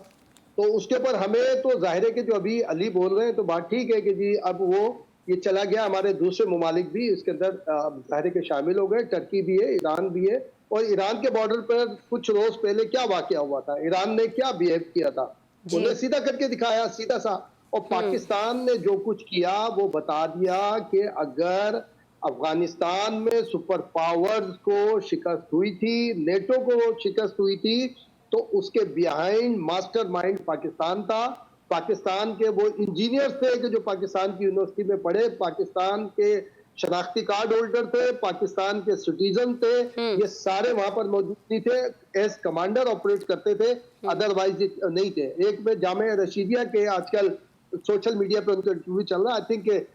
तो उसके ऊपर हमें तो जाहिर है कि जो अभी अली बोल रहे हैं तो बात ठीक है कि जी अब वो ये चला गया, हमारे दूसरे ममालिक भी इसके अंदर जाहिर के शामिल हो गए, टर्की भी है, ईरान भी है। और ईरान के बॉर्डर पर कुछ रोज पहले क्या वाकया हुआ था, ईरान ने क्या बिहेव किया था, उन्हें सीधा करके दिखाया, सीधा सा। और पाकिस्तान ने जो कुछ किया वो बता दिया कि अगर अफगानिस्तान में सुपर पावर्स को शिकस्त हुई थी, नेटो को शिकस्त हुई थी, तो उसके बिहाइंड मास्टरमाइंड पाकिस्तान था। पाकिस्तान के वो इंजीनियर्स थे कि जो पाकिस्तान की यूनिवर्सिटी में पढ़े, पाकिस्तान के शनाख्ती कार्ड होल्डर थे, पाकिस्तान के सिटीजन थे, ये सारे वहां पर मौजूद नहीं थे, एज कमांडर ऑपरेट करते थे, अदरवाइज नहीं थे। एक में जामिया रशीदिया के आजकल सोशल मीडिया पर उनका इंटरव्यू चल रहा है, आई थिंक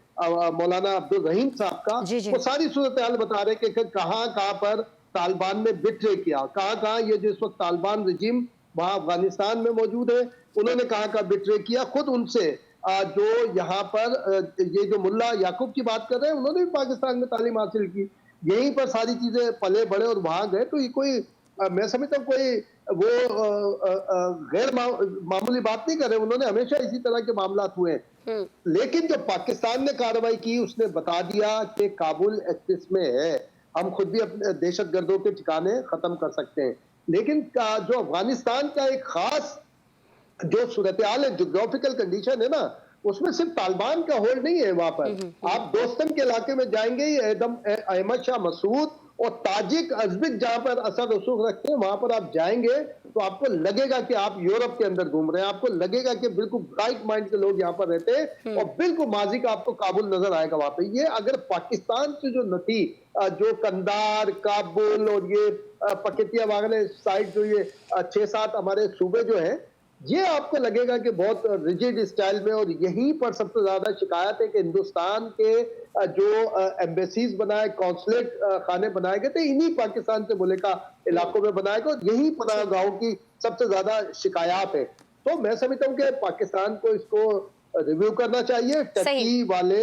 मौलाना अब्दुल रहीम साहब का, वो सारी सूरत हाल बता रहे कि कहाँ पर तालिबान ने बिट्रे किया, कहाँ ये जो इस वक्त तालिबान रजीम वहाँ अफगानिस्तान में मौजूद है, उन्होंने कहाँ बिट्रे किया। खुद उनसे जो यहाँ पर ये जो मुल्ला याकूब की बात कर रहे हैं, उन्होंने भी पाकिस्तान में तालीम हासिल की, यहीं पर सारी चीजें पले बढ़े और वहां गए। तो ये कोई मैं समझता हूँ कोई वो गैर मामूली बात नहीं कर रहे, उन्होंने हमेशा इसी तरह के मामला हुए हैं। लेकिन जो पाकिस्तान ने कार्रवाई की उसने बता दिया कि काबुल एक्सिस में है, हम खुद भी अपने दहशत गर्दों के ठिकाने खत्म कर सकते हैं। लेकिन जो अफगानिस्तान का एक खास जो सूरत हाल है, जोग्राफिकल कंडीशन है ना, उसमें सिर्फ तालिबान का होल्ड नहीं है। वहां पर आप दोस्तन के इलाके में जाएंगे, अहमद शाह मसूद और ताजिक अजबिक जहां पर असर रसूख रखते हैं वहां पर आप जाएंगे तो आपको लगेगा कि आप यूरोप के अंदर घूम रहे हैं, आपको लगेगा कि बिल्कुल ब्राइट माइंड के लोग यहाँ पर रहते हैं और बिल्कुल माजी का आपको काबुल नजर आएगा वहां पे। ये अगर पाकिस्तान से जो नथी जो कंधार, काबुल और ये पकेतिया वगैरह साइड जो ये 6-7 हमारे सूबे जो हैं, ये आपको लगेगा कि बहुत रिजिड स्टाइल में, और यहीं पर सबसे ज्यादा शिकायत है कि हिंदुस्तान के जो एम्बेसीज बनाए, कॉन्सुलेट खाने बनाए गए थे इन्हीं पाकिस्तान से मुल्का इलाकों में बनाए गए, और यही पनाहगाहों की सबसे ज्यादा शिकायत है। तो मैं समझता हूँ कि पाकिस्तान को इसको रिव्यू करना चाहिए, टर्की वाले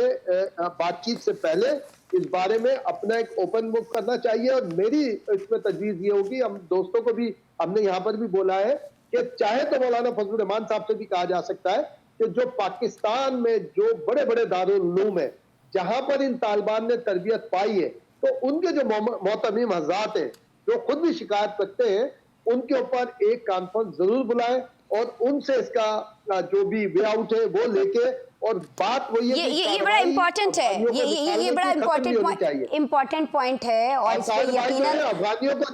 बातचीत से पहले इस बारे में अपना एक ओपन बुक करना चाहिए। और मेरी इसमें तजवीज ये होगी, हम दोस्तों को भी हमने यहाँ पर भी बोला है कि चाहे तो मौलाना फजलुर रहमान साहब से भी कहा जा सकता है कि जो पाकिस्तान में जो बड़े बड़े दारुल उलूम है जहां पर इन तालिबान ने तरबियत पाई है, तो उनके जो मोहतमीम हज़रात हैं जो खुद भी शिकायत रखते हैं, उनके ऊपर एक कॉन्फ्रेंस जरूर बुलाएं और उनसे इसका जो भी वे आउट है वो लेके, और बात वही है ये बड़ा इम्पोर्टेंट है, ये बड़ा इम्पोर्टेंट पॉइंट है। और इस पे यकीनन अफगानियों को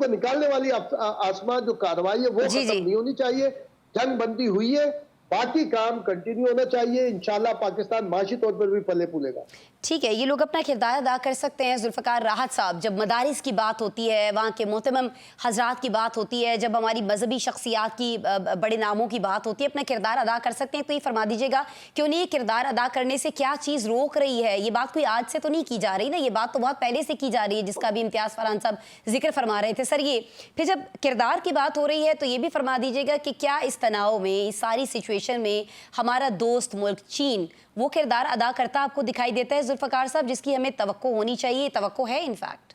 निकालने वाली आसमान जो कार्रवाई है वो खत्म नहीं होनी चाहिए। जंग बंदी हुई है, बाकी काम कंटिन्यू होना चाहिए। इंशाल्लाह पाकिस्तान माशी तौर पर भी फले फूलेगा। ठीक है, ये लोग अपना किरदार अदा कर सकते हैं। जुल्फ़िकार राहत साहब, जब मदारिस की बात होती है, वहाँ के मोहतरम हजरात की बात होती है, जब हमारी मजहबी शख्सियात की बड़े नामों की बात होती है, अपना किरदार अदा कर सकते हैं, तो ये फरमा दीजिएगा कि उन्हें ये किरदार अदा करने से क्या चीज़ रोक रही है? ये बात कोई आज से तो नहीं की जा रही ना, ये बात तो बहुत पहले से की जा रही है, जिसका भी इम्तियाज़ फरहान साहब जिक्र फरमा रहे थे। सर, ये फिर जब किरदार की बात हो रही है तो ये भी फरमा दीजिएगा कि क्या इस तनाव में, इस सारी सिचुएशन में हमारा दोस्त मुल्क चीन वो किरदार अदा करता आपको दिखाई देता है जुल्फ़िकार साहब, जिसकी हमें तवक्को होनी चाहिए, तवक्को है इनफैक्ट?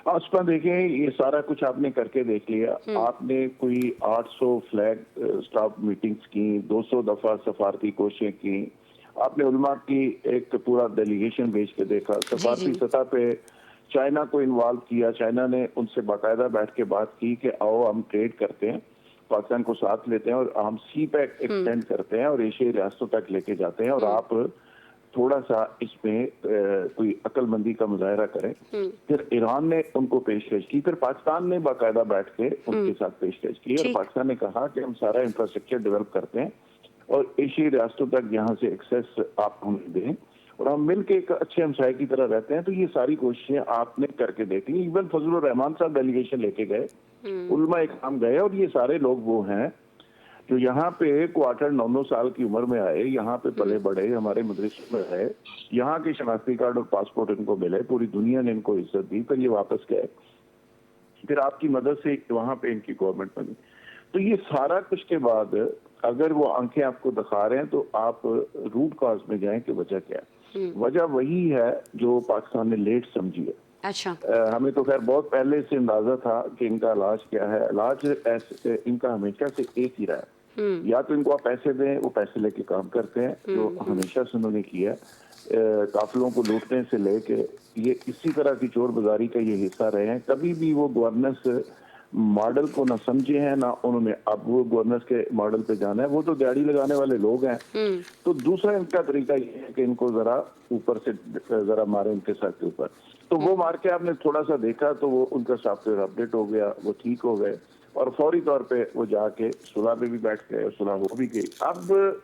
आसपा देखें, ये सारा कुछ आपने करके देख लिया। आपने कोई 800 फ्लैग स्टाफ मीटिंग्स की, 200 दफा सफारती कोशिशें की, आपने उलमा की एक पूरा डेलीगेशन भेज के देखा, सफारती सतह पे चाइना को इन्वॉल्व किया, चाइना ने उनसे बाकायदा बैठ के बात की कि आओ हम ट्रेड करते हैं, पाकिस्तान को साथ लेते हैं और हम सी पैक एक्सटेंड करते हैं और एशियाई रियासतों तक लेके जाते हैं, और आप थोड़ा सा इसमें कोई अक्लमंदी का मुजाहरा करें। फिर ईरान ने उनको पेशकश की, फिर पाकिस्तान ने बाकायदा बैठ के उनके साथ पेशकश की, और पाकिस्तान ने कहा कि हम सारा इंफ्रास्ट्रक्चर डेवलप करते हैं और एशियाई रियासतों तक यहाँ से एक्सेस आप हमें दें और हम मिल के एक अच्छे हमसाये की तरह रहते हैं। तो ये सारी कोशिशें आपने करके देखी। इवन फजलुर रहमान साहब डेलीगेशन लेके गए, उलमा इकराम गए, और ये सारे लोग वो हैं जो यहाँ पे क्वार्टर 9-9 साल की उम्र में आए, यहाँ पे पले बढ़े, हमारे मदरसे में रहे, यहाँ के शनाख्ती कार्ड और पासपोर्ट इनको मिले, पूरी दुनिया ने इनको इज्जत दी, फिर ये वापस गए, फिर आपकी मदद से वहां पे इनकी गवर्नमेंट बनी। तो ये सारा कुछ के बाद अगर वो आंखें आपको दिखा रहे हैं तो आप रूट कॉज में जाएं कि वजह क्या है। वजह वही है जो पाकिस्तान ने लेट समझी है। अच्छा, हमें तो खैर बहुत पहले से अंदाजा था कि इनका इलाज क्या है। इलाज इनका हमेशा से एक ही रहा है, या तो इनको आप पैसे दें, वो पैसे लेके काम करते हैं, जो हमेशा से उन्होंने किया, काफिलों को लूटने से लेके ये इसी तरह की चोर बाजारी का ये हिस्सा रहे हैं। कभी भी वो गवर्नेंस मॉडल को ना समझे हैं, ना उन्होंने अब वो गवर्नेंस के मॉडल पे जाना है। वो तो दिहाड़ी लगाने वाले लोग हैं। तो दूसरा इनका तरीका ये है कि इनको जरा ऊपर से जरा मारे इनके सर के ऊपर। तो वो मार के आपने थोड़ा सा देखा तो वो उनका सॉफ्टवेयर अपडेट हो गया, वो ठीक हो गए और फौरी तौर पे वो जाके सुलह पे भी बैठ गए और सुलह हो भी गई। अब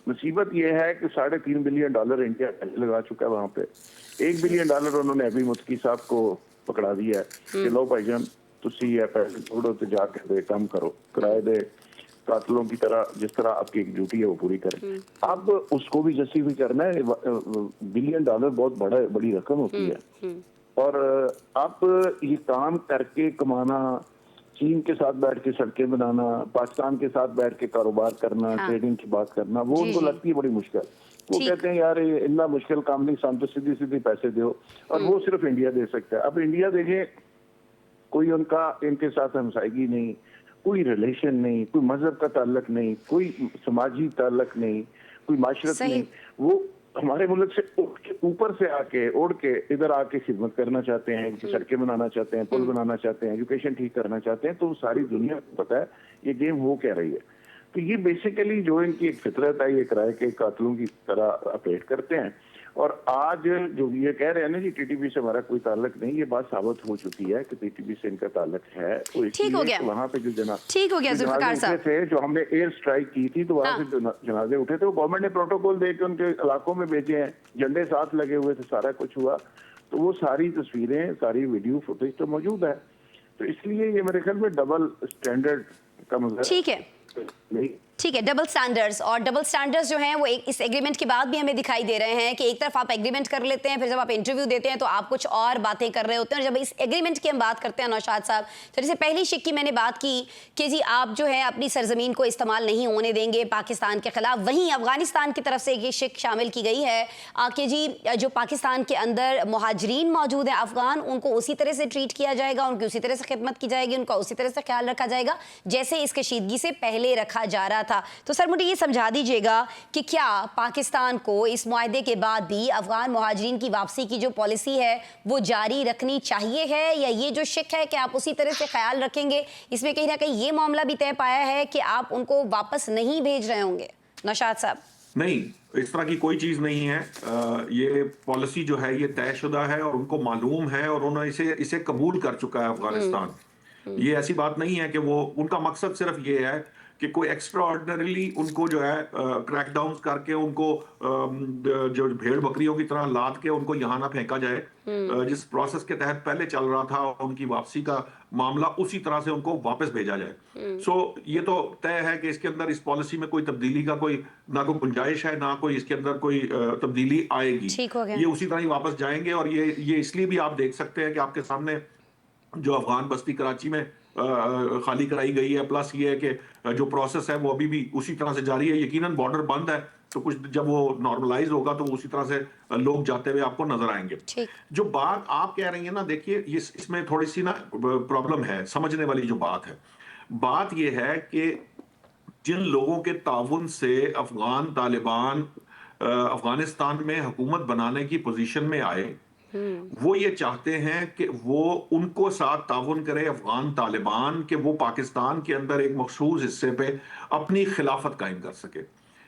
मुसीबत ये है कि $3.5 बिलियन इंडिया लगा चुका है वहां पे। $1 बिलियन उन्होंने अभी मुफ्ती साहब को पकड़ा दिया है कि लो भाईजान तुसी है पैसे छोड़ो तो जाके दे काम करो, किराए दे, कातलों की तरह जिस तरह आपकी एक ड्यूटी है वो पूरी करें। अब उसको भी जस्टिफाई करना है। $1 बिलियन बहुत बड़ी रकम होती है, और आप ये काम करके कमाना, चीन के साथ बैठ के सड़कें बनाना, पाकिस्तान के साथ बैठ के कारोबार करना, ट्रेडिंग की बात करना, वो उनको लगती है बड़ी मुश्किल। वो कहते हैं यार ये इतना मुश्किल काम नहीं, साम तो सीधी सीधी पैसे दो, और वो सिर्फ इंडिया दे सकता है। अब इंडिया देखें, कोई उनका इनके साथ हमसायगी नहीं, कोई रिलेशन नहीं, कोई मजहब का ताल्लुक नहीं, कोई समाजी ताल्लुक नहीं, कोई माशरत नहीं। वो हमारे मुल्क से ऊपर से आके उड़ के इधर आके खिदमत करना चाहते हैं, सड़कें बनाना चाहते हैं, पुल बनाना चाहते हैं, एजुकेशन ठीक करना चाहते हैं। तो सारी दुनिया को पता है ये गेम हो क्या रही है। तो ये बेसिकली जो इनकी एक फितरत है, ये किराए के कातलों की तरह ऑपरेट करते हैं। और आज जो ये कह रहे हैं ना जी टीटीपी से हमारा कोई ताल्लुक नहीं, ये बात साबित हो चुकी है कि टीटीपी से इनका ताल्लुक है। तो ठीक हो गया, वहाँ पे जो ठीक हो गया जुल्फिकार साहब थे, जो हमने एयर स्ट्राइक की थी, तो वहाँ हाँ। से जो जनाजे उठे थे वो गवर्नमेंट ने प्रोटोकॉल दे के उनके इलाकों में भेजे हैं, झंडे साथ लगे हुए थे, सारा कुछ हुआ। तो वो सारी तस्वीरें, सारी वीडियो फुटेज तो मौजूद है। तो इसलिए ये मेरे ख्याल में डबल स्टैंडर्ड का मतलब ठीक है, नहीं। ठीक है, डबल स्टैंडर्ड्स। और डबल स्टैंडर्ड्स जो हैं वो इस एग्रीमेंट के बाद भी हमें दिखाई दे रहे हैं कि एक तरफ आप एग्रीमेंट कर लेते हैं, फिर जब आप इंटरव्यू देते हैं तो आप कुछ और बातें कर रहे होते हैं। और जब इस एग्रीमेंट की हम बात करते हैं नौशाद साहब, तो जैसे पहली शिक की मैंने बात की कि जी आप जो है अपनी सरजमीन को इस्तेमाल नहीं होने देंगे पाकिस्तान के खिलाफ, वहीं अफगानिस्तान की तरफ से ये शिक शामिल की गई है कि जी जो पाकिस्तान के अंदर मुहाजिरीन मौजूद हैं अफगान, उनको उसी तरह से ट्रीट किया जाएगा, उनकी उसी तरह से खिदमत की जाएगी, उनका उसी तरह से ख्याल रखा जाएगा जैसे इस कशीदगी से पहले रखा जा रहा था। तो सर मुझे ये समझा दीजिएगा कि क्या पाकिस्तान को इस मुआहदे के बाद भी अफगान मुहाजिरीन की वापसी की जो पॉलिसी है वो जारी रखनी चाहिए है, या ये जो शिक है कि आप उसी तरह से ख्याल रखेंगे, इसमें कहीं ना कहीं ये मामला भी तय पाया है कि आप उनको वापस नहीं भेज रहे होंगे? नौशाद साहब। नहीं, इस तरह की कोई चीज नहीं है। ये पॉलिसी जो है ये तयशुदा है और उनको मालूम है और उन्होंने इसे कबूल कर चुका है अफगानिस्तान। ये ऐसी बात नहीं है कि वो, उनका मकसद सिर्फ ये है कि कोई एक्स्ट्रा ऑर्डिनरीली उनको जो है क्रैकडाउन करके उनको जो भेड़ बकरियों की तरह लाद के उनको यहाँ ना फेंका जाए। जिस प्रोसेस के तहत पहले चल रहा था उनकी वापसी का मामला, उसी तरह से उनको वापस भेजा जाए। सो ये तो तय है कि इसके अंदर, इस पॉलिसी में कोई तब्दीली का कोई ना कोई गुंजाइश है, ना कोई इसके अंदर कोई तब्दीली आएगी। ये उसी तरह ही वापस जाएंगे। और ये इसलिए भी आप देख सकते हैं कि आपके सामने जो अफगान बस्ती कराची में खाली कराई गई है, प्लस ये है कि जो प्रोसेस है वो अभी भी उसी तरह से जारी है। यकीनन बॉर्डर बंद है, तो कुछ जब वो नॉर्मलाइज होगा तो उसी तरह से लोग जाते हुए आपको नजर आएंगे। जो बात आप कह रही है ना, देखिए ये इसमें थोड़ी सी ना प्रॉब्लम है, समझने वाली जो बात है। बात ये है कि जिन लोगों के ताउन से अफगान तालिबान अफगानिस्तान में हुकूमत बनाने की पोजीशन में आए, वो ये चाहते हैं कि वो उनको साथ ताउन करे अफगान तालिबान, कि वो पाकिस्तान के अंदर एक मखसूस हिस्से पे अपनी खिलाफत कायम कर सके।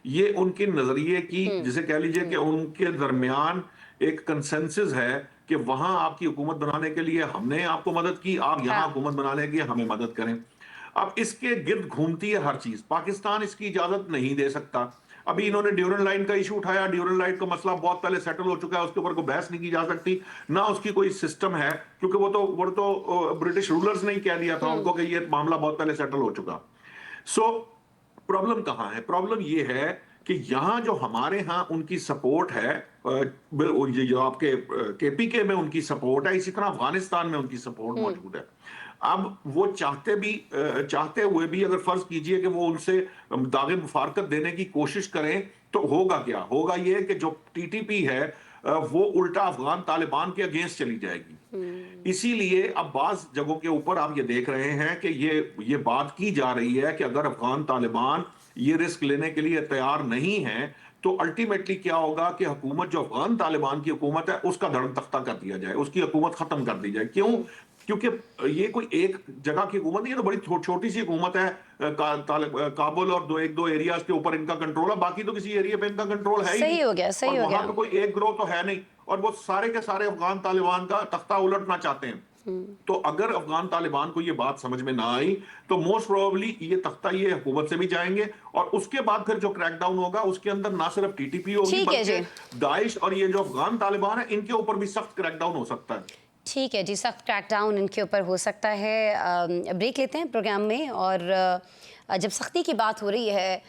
ये उनके नजरिए की, जिसे कह लीजिए कि उनके दरमियान एक कंसेंसस है कि वहां आपकी हुकूमत बनाने के लिए हमने आपको मदद की, आप यहाँ हुकूमत बनाने के लिए हमें मदद करें। अब इसके गिर्द घूमती है हर चीज। पाकिस्तान इसकी इजाजत नहीं दे सकता। अभी इन्होंने ड्यूरल लाइन का इशू उठाया, ड्यूरल लाइन का मसला बहुत पहले सेटल हो चुका है, उसके ऊपर कोई बहस नहीं की जा सकती, ना उसकी कोई सिस्टम है, क्योंकि वो तो ब्रिटिश रूलर्स ने ही कह दिया था उनको कि ये मामला बहुत पहले सेटल हो चुका। सो प्रॉब्लम कहां है? प्रॉब्लम ये है कि यहां जो हमारे यहां उनकी सपोर्ट है, जो आपके केपीके में उनकी सपोर्ट है, इसी तरह अफगानिस्तान में उनकी सपोर्ट मौजूद है। अब वो चाहते हुए भी अगर फर्ज कीजिए कि वो उनसे दागे मुफारकत देने की कोशिश करें, तो होगा क्या? होगा ये कि जो टीटीपी है वो उल्टा अफगान तालिबान के अगेंस्ट चली जाएगी। इसीलिए अब बाज जगहों के ऊपर आप ये देख रहे हैं कि ये बात की जा रही है कि अगर अफगान तालिबान ये रिस्क लेने के लिए तैयार नहीं है, तो अल्टीमेटली क्या होगा कि हुकूमत, जो अफगान तालिबान की हुकूमत है, उसका धड़ तख्ता कर दिया जाए, उसकी हुकूमत खत्म कर दी जाए। क्यों? क्योंकि ये कोई एक जगह की हुकूमत नहीं है, तो बड़ी छोटी सी हुकूमत है। काबुल और एक दो एरियाज के ऊपर इनका कंट्रोल है, बाकी तो किसी एरिया पे इनका कंट्रोल है ही नहीं। सही हो गया। तो कोई एक ग्रोह तो है नहीं, और वो सारे के सारे अफगान तालिबान का तख्ता उलटना चाहते हैं। तो अगर अफगान तालिबान को ये बात समझ में ना आई, तो मोस्ट प्रोबेबली ये तख्ता, ये हुकूमत से भी जाएंगे, और उसके बाद फिर जो क्रैकडाउन होगा उसके अंदर ना सिर्फ टीटीपी होगी, बल्कि दाइश और ये जो अफगान तालिबान है, इनके ऊपर भी सख्त क्रैकडाउन हो सकता है। ठीक है जी, सख्त क्रैकडाउन इनके ऊपर हो सकता है। ब्रेक लेते हैं प्रोग्राम में। और जब सख्ती की बात हो रही है,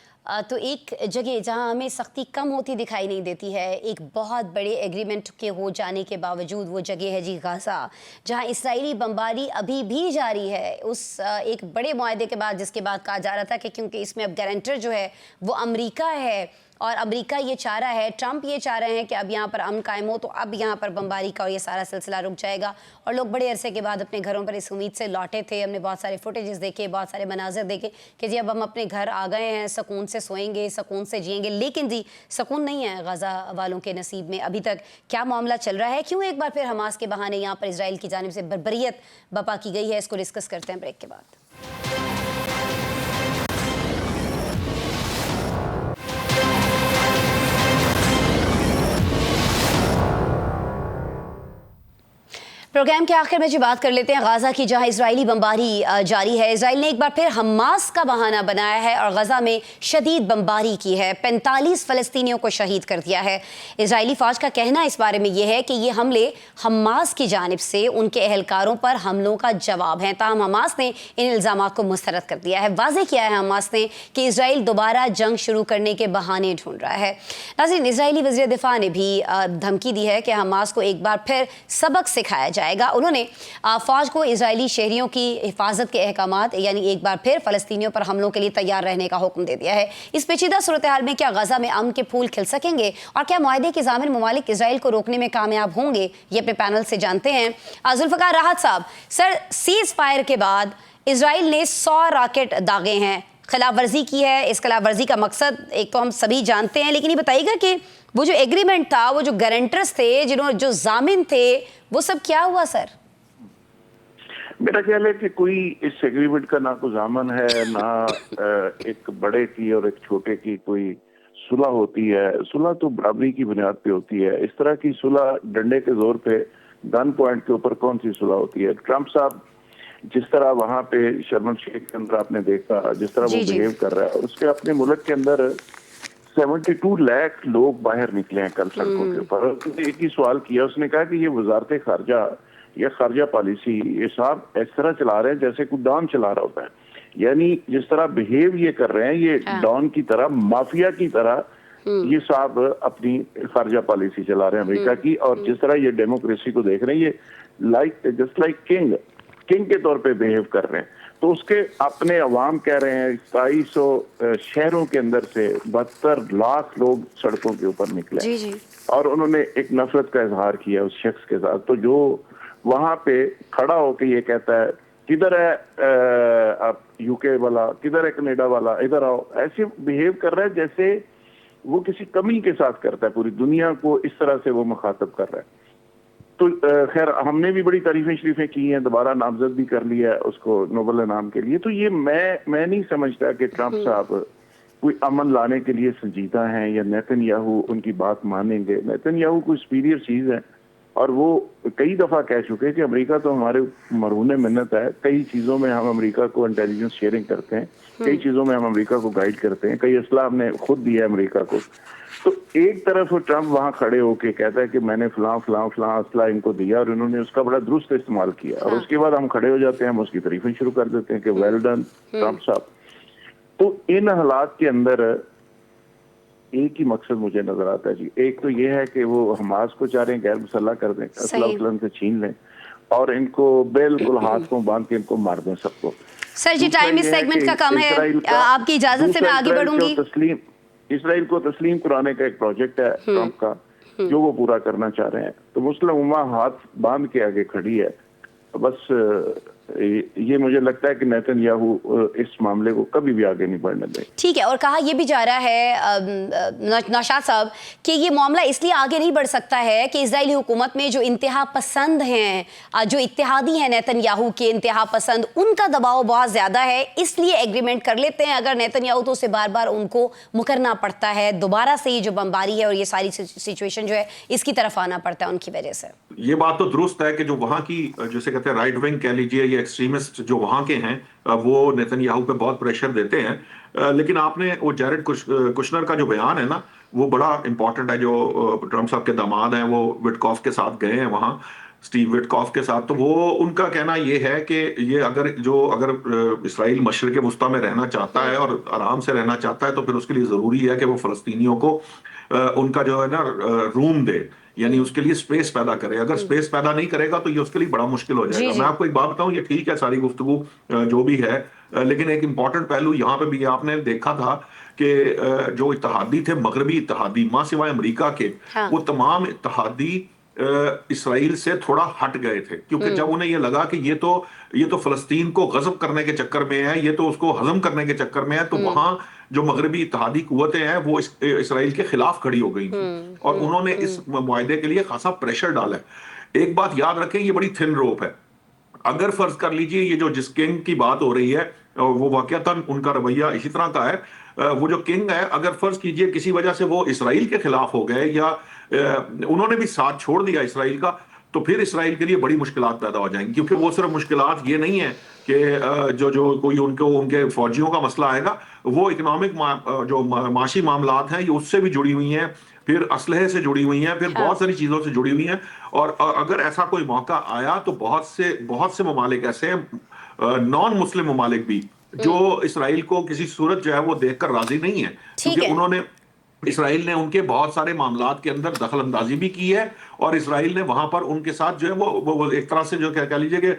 तो एक जगह जहां हमें सख्ती कम होती दिखाई नहीं देती है, एक बहुत बड़े एग्रीमेंट के हो जाने के बावजूद, वो जगह है जी गाज़ा, जहां इसराइली बमबारी अभी भी जारी है। उस एक बड़े मुआहदे के बाद, जिसके बाद कहा जा रहा था कि क्योंकि इसमें अब गारंटर जो है वो अमेरिका है, और अमेरिका ये चाह रहा है, ट्रंप ये चाह रहे हैं कि अब यहाँ पर अमन कायम हो, तो अब यहाँ पर बमबारी का और ये सारा सिलसिला रुक जाएगा। और लोग बड़े अरसे के बाद अपने घरों पर इस उम्मीद से लौटे थे। हमने बहुत सारे फुटेजेस देखे, बहुत सारे मनाजिर देखे कि जी अब हम अपने घर आ गए हैं, सुकून से सोएंगे, सुकून से जिएंगे। लेकिन जी सुकून नहीं है गाज़ा वालों के नसीब में अभी तक। क्या मामला चल रहा है? क्यों एक बार फिर हमास के बहाने यहाँ पर इसराइल की जानिब से बर्बरियत बपा की गई है? इसको डिस्कस करते हैं ब्रेक के बाद। प्रोग्राम के आखिर में जो बात कर लेते हैं गाजा की, जहां इजरायली बमबारी जारी है। इजराइल ने एक बार फिर हमास का बहाना बनाया है और गाजा में शदीद बमबारी की है। 45 फ़लस्तीनियों को शहीद कर दिया है। इजरायली फ़ौज का कहना इस बारे में यह है कि ये हमले हमास की जानिब से उनके अहलकारों पर हमलों का जवाब है। ताहम हमास ने इन इल्ज़ामात को मुस्तरद कर दिया है। वाज़ेह किया है हमास ने कि इजराइल दोबारा जंग शुरू करने के बहाने ढूंढ रहा है। नाज़रीन, इजरायली वज़ीर दिफ़ा ने भी धमकी दी है कि हमास को एक बार फिर सबक सिखाया जाएगा। उन्होंने फ़ौज को इजरायली शहरियों की हिफाजत के अहकामात यानी एक बार फिर फ़लस्तीनियों पर हमलों के लिए तैयार रहने का हुक्म दे दिया है। इस पेचीदा सूरत हाल में क्या गजा में अमन के फूल खिल सकेंगे और क्या मुआहदे के ज़ामिन ममालिक इजराइल को रोकने में कामयाब होंगे, ये अपने पैनल से जानते हैं। जुल्फ़िकार राहत साहब, सर, सीज़ फायर के बाद इजराइल ने 100 रॉकेट दागे हैं, खिलाफ वर्जी की है। इस खिलाफ वर्जी का मकसद एक तो हम सभी जानते हैं, लेकिन ये बताइएगा कि वो जो एग्रीमेंट था, वो जो गारंटर्स थे, जो जामिन थे, वो सब क्या हुआ सर? मेरा ख्याल है कि कोई इस एग्रीमेंट का ना कोई जामन है, ना एक बड़े की और एक छोटे की कोई सुलह होती है। सुलह तो बराबरी की बुनियाद पे होती है। इस तरह की सुलह डंडे के जोर पे, गन पॉइंट के ऊपर कौन सी सुलह होती है? ट्रंप साहब जिस तरह वहां पे शर्म शेख के अंदर आपने देखा, जिस तरह वो बिहेव कर रहा है, और उसके अपने मुल्क के अंदर 72 लाख लोग बाहर निकले हैं कल सड़कों के ऊपर। उसने एक ही सवाल किया, उसने कहा कि ये वजारत खारजा या खारजा पॉलिसी ये साहब इस तरह चला रहे हैं जैसे कोई डॉन चला रहा होता है। यानी जिस तरह बिहेव ये कर रहे हैं, ये डॉन की तरह, माफिया की तरह ये साहब अपनी खारजा पॉलिसी चला रहे हैं अमेरिका की। और जिस तरह ये डेमोक्रेसी को देख रहे हैं, ये जस्ट लाइक किंग के तौर पे बिहेव कर रहे हैं। तो उसके अपने अवाम कह रहे हैं 2,200 शहरों के अंदर से 72 लाख लोग सड़कों के ऊपर निकले जी जी। और उन्होंने एक नफरत का इजहार किया उस शख्स के साथ। तो जो वहां पे खड़ा होकर ये कहता है किधर है आप यूके वाला, किधर है कनाडा वाला, इधर आओ, ऐसे बिहेव कर रहा है जैसे वो किसी कमी के साथ करता है। पूरी दुनिया को इस तरह से वो मुखातब कर रहा है। तो खैर हमने भी बड़ी तारीफें शरीफें की हैं, दोबारा नामजद भी कर लिया है उसको नोबेल इनाम के लिए। तो ये मैं नहीं समझता कि ट्रंप साहब कोई अमन लाने के लिए संजीदा हैं या नेतन्याहू उनकी बात मानेंगे। नेतन्याहू कोई सुपीरियर चीज है और वो कई दफा कह चुके हैं कि अमेरिका तो हमारे मरहून मिन्नत है। कई चीजों में हम अमेरिका को इंटेलिजेंस शेयरिंग करते हैं, कई चीजों में हम अमेरिका को गाइड करते हैं, कई असला हमने खुद दिया है अमेरिका को। तो एक तरफ ट्रंप वहां खड़े होके कहता है कि मैंने फलां फलां फलां असला इनको दिया और इन्होंने उसका बड़ा दुरुस्त इस्तेमाल किया, और उसके बाद हम खड़े हो जाते हैं, हम उसकी तारीफें शुरू कर देते हैं कि वेल डन ट्रंप साहब। तो इन हालात के अंदर एक ही मकसद मुझे नजर आता है जी। एक तो ये है कि वो हमास को चाह रहे हैं गैर मुसल्लह कर दें, असला से छीन लें और इनको बिल्कुल हाथ को बांध के इनको मार दें सबको। सर जी, टाइम इस सेगमेंट का कम है, आपकी इजाजत से मैं आगे बढ़ूंगी। इसराइल को तस्लीम कराने का एक प्रोजेक्ट है ट्रंप का, जो वो पूरा करना चाह रहे हैं। तो मुस्लिम उम्मा हाथ बांध के आगे खड़ी है। बस ये मुझे लगता है कि नेतन्याहू इस मामले को कभी भी आगे नहीं बढ़ने दें। ठीक है, और कहा यह भी जा रहा है नौशाद साहब कि ये मामला इसलिए आगे नहीं बढ़ सकता है कि इजरायली हुकूमत में जो इंतहा पसंद हैं, जो इत्तेहादी हैं नेतन्याहू के इंतहा पसंद, उनका दबाव बहुत ज़्यादा है, इसलिए एग्रीमेंट कर लेते हैं। अगर नेतन्याहू तो उसे बार बार उनको मुकरना पड़ता है, दोबारा से ये जो बमबारी है और ये सारी सिचुएशन जो है इसकी तरफ आना पड़ता है उनकी वजह से। ये बात तो दुरुस्त है कि जो वहाँ की जैसे कहते हैं राइट विंग कह लीजिए या एक्सट्रीमिस्ट जो वहाँ के हैं, वो नेतन्याहू पे बहुत प्रेशर देते हैं। लेकिन आपने वो जैरेड कुशनर का जो बयान है ना, वो बड़ा इंपॉर्टेंट है। जो ट्रंप साहब के दामाद हैं, वो विटकॉफ के साथ गए हैं वहाँ, स्टीव विटकॉफ के साथ। तो वो उनका कहना ये है कि ये अगर इसराइल मशरिक वस्ता में रहना चाहता है और आराम से रहना चाहता है, तो फिर उसके लिए जरूरी है कि वो फलस्तीनियों को उनका जो है ना रूम दे, यानी उसके लिए स्पेस पैदा करे। अगर स्पेस पैदा नहीं करेगा तो ये उसके लिए बड़ा मुश्किल हो जाएगा। मैं आपको एक बात बताऊं, ये ठीक है सारी गुफ्तगू जो भी है, लेकिन एक इंपॉर्टेंट पहलू यहाँ पे भी आपने देखा था कि जो इत्तेहादी थे, मगरबी इत्तेहादी, मां सिवाय अमेरिका के, वो तमाम इत्तेहादी इसराइल से थोड़ा हट गए थे, क्योंकि जब उन्हें ये लगा कि ये तो फलस्तीन को गजब करने के चक्कर में है, ये तो उसको हजम करने के चक्कर में है, तो वहां जो मगरबी इत्तेहादी कुव्वतें हैं वो इसराइल के खिलाफ खड़ी हो गई थी और उन्होंने इस मुआहदे के लिए खासा प्रेशर डाला है। एक बात याद रखें, ये बड़ी थिन रोप है। अगर फर्ज कर लीजिए ये जो जिस किंग की बात हो रही है वो वाकयातन उनका रवैया इसी तरह का है, वो जो किंग है, अगर फर्ज कीजिए किसी वजह से वो इसराइल के खिलाफ हो गए या उन्होंने भी साथ छोड़ दिया इसराइल का, तो फिर इसराइल के लिए बड़ी मुश्किलात पैदा हो जाएंगी, क्योंकि वो सिर्फ मुश्किलात ये नहीं है कि जो कोई उनके फौजियों का मसला आएगा, वो इकोनॉमिक जो माशी मामलात हैं ये उससे भी जुड़ी हुई हैं, फिर असलहे से जुड़ी हुई हैं, फिर बहुत सारी चीजों से जुड़ी हुई हैं। और अगर ऐसा कोई मौका आया तो बहुत से ममालिक ऐसे हैं, नॉन मुस्लिम ममालिक भी, जो इसराइल को किसी सूरत जो है वो देखकर राजी नहीं है, क्योंकि इसराइल ने उनके बहुत सारे मामलात के अंदर दखल अंदाजी भी की है, और इसराइल ने वहां पर उनके साथ जो है वो एक तरह से जो कह लीजिए कि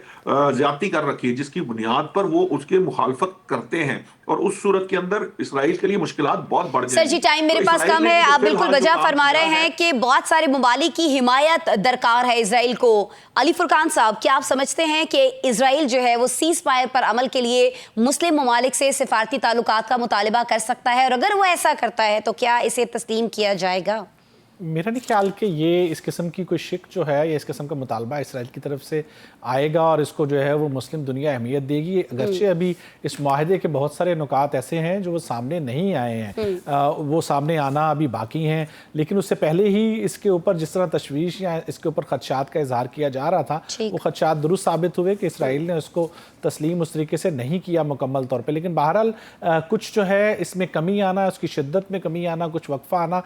ज्यादती कर रखी है, जिसकी बुनियाद पर वो उसके मुखालफत करते हैं, और उस सूरत के अंदर इसराइल के लिए मुश्किलात बहुत बढ़ जाएंगी। सर जी, टाइम मेरे पास कम है, आप बिल्कुल वजह फरमा रहे हैं कि बहुत सारे ममालिक की हिमायत दरकार है इसराइल को। अली फुरकान साहब, क्या आप समझते हैं कि इसराइल जो है वो सीज फायर पर अमल के लिए मुस्लिम ममालिक से सिफारती ताल्लुकात का मुतालिबा कर सकता है, और अगर वो ऐसा करता है तो क्या इसे तस्लीम किया जाएगा? मेरा नहीं ख्याल कि ये इस किस्म की कोई शिक जो है या इस किस्म का मुतालबा इसराइल की तरफ से आएगा और इसको जो है वो मुस्लिम दुनिया अहमियत देगी। अगरचे अभी इस माहदे के बहुत सारे नुकात ऐसे हैं जो वो सामने नहीं आए हैं, वो सामने आना अभी बाकी हैं, लेकिन उससे पहले ही इसके ऊपर जिस तरह तशवीश या इसके ऊपर खदशात का इजहार किया जा रहा था, वो खदशात दुरुस्त साबित हुए कि इसराइल ने उसको तस्लीम उस तरीके से नहीं किया मुकम्मल तौर पर। लेकिन बहरहाल कुछ जो है इसमें कमी आना, उसकी शिद्दत में कमी आना, कुछ वक्फा आना,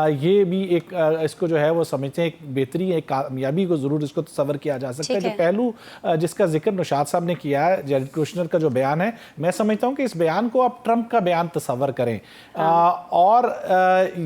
ये भी इसको जो है वो समझते हैं एक बेहतरी, एक कामयाबी को ज़रूर इसको तस्वर किया जा सकता है। जो पहलू जिसका जिक्र नौशाद साहब ने किया है, जेरेड कुशनर का जो बयान है, मैं समझता हूँ कि इस बयान को आप ट्रंप का बयान तस्वर करें, और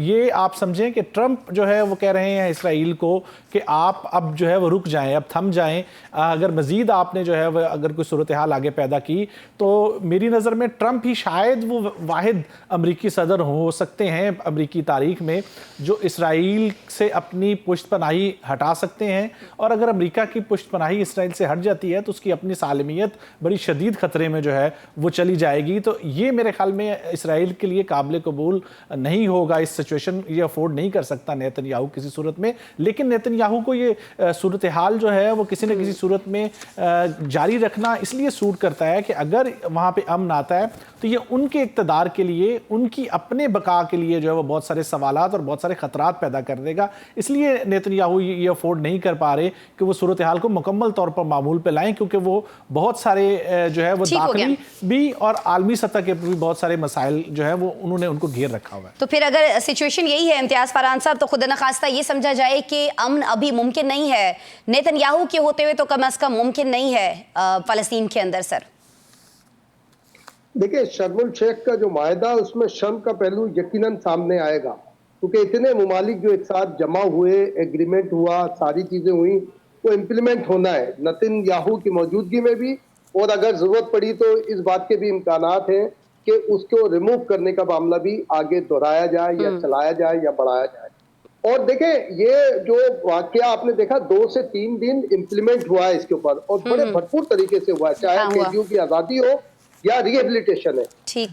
ये आप समझें कि ट्रंप जो है वो कह रहे हैं इसराइल को कि आप अब जो है वो रुक जाएं, अब थम जाएं, अगर मज़ीद आपने जो है वो अगर कोई सूरत हाल आगे पैदा की तो मेरी नज़र में ट्रंप ही शायद वो वाहिद अमरीकी सदर हो सकते हैं अमरीकी तारीख में जो इसराइल से अपनी पुश्तपनाही हटा सकते हैं, और अगर अमेरिका की पुश्तपनाही इसराइल से हट जाती है तो उसकी अपनी सालमियत बड़ी शदीद ख़तरे में जो है वो चली जाएगी। तो ये मेरे ख्याल में इसराइल के लिए काबिल कबूल नहीं होगा, इस सिचुएशन ये अफोर्ड नहीं कर सकता नेतन्याहू किसी सूरत में। लेकिन नेतन्याहू को ये सूरत हाल जो है वो किसी न किसी सूरत में जारी रखना इसलिए सूट करता है कि अगर वहाँ पर अमन आता है तो ये उनके इक़्तिदार के लिए, उनकी अपने बका के लिए जो है वो बहुत सारे सवालात और बहुत सारे ख़तरात पैदा कर देगा। इसलिए नेतन्याहू ये अफोर्ड नहीं कर पा रहे कि वो सूरत हाल को मुकम्मल तौर पर मामूल पे लाएं, क्योंकि वो बहुत सारे जो है वो दाखिली भी और आलमी सतह के भी बहुत सारे मसाइल जो है वो उन्होंने उनको घेर रखा हुआ है। तो फिर अगर सिचुएशन यही है इम्तियाज़ फरहान साहब, तो खुदा न खास्ता ये समझा जाए कि अमन अभी मुमकिन नहीं है, नेतन्याहू के होते हुए तो कम अज़ कम मुमकिन नहीं है फ़लस्तीन के अंदर। सर देखिए, शर्मुल शेख का जो मायदा उसमें शर्म का पहलू यकीनन सामने आएगा, क्योंकि इतने ममालिक जो एक साथ जमा हुए, एग्रीमेंट हुआ, सारी चीजें हुई, वो इम्प्लीमेंट होना है नेतन्याहू की मौजूदगी में भी, और अगर जरूरत पड़ी तो इस बात के भी इम्कानात हैं कि उसको रिमूव करने का मामला भी आगे दोहराया जाए या चलाया जाए या बढ़ाया जाए। और देखें, ये जो वाकया आपने देखा 2 से 3 दिन इम्प्लीमेंट हुआ है इसके ऊपर, और बड़े भरपूर तरीके से हुआ है, चाहे कैदियों की आजादी हो या रिहेबिलिटेशन है।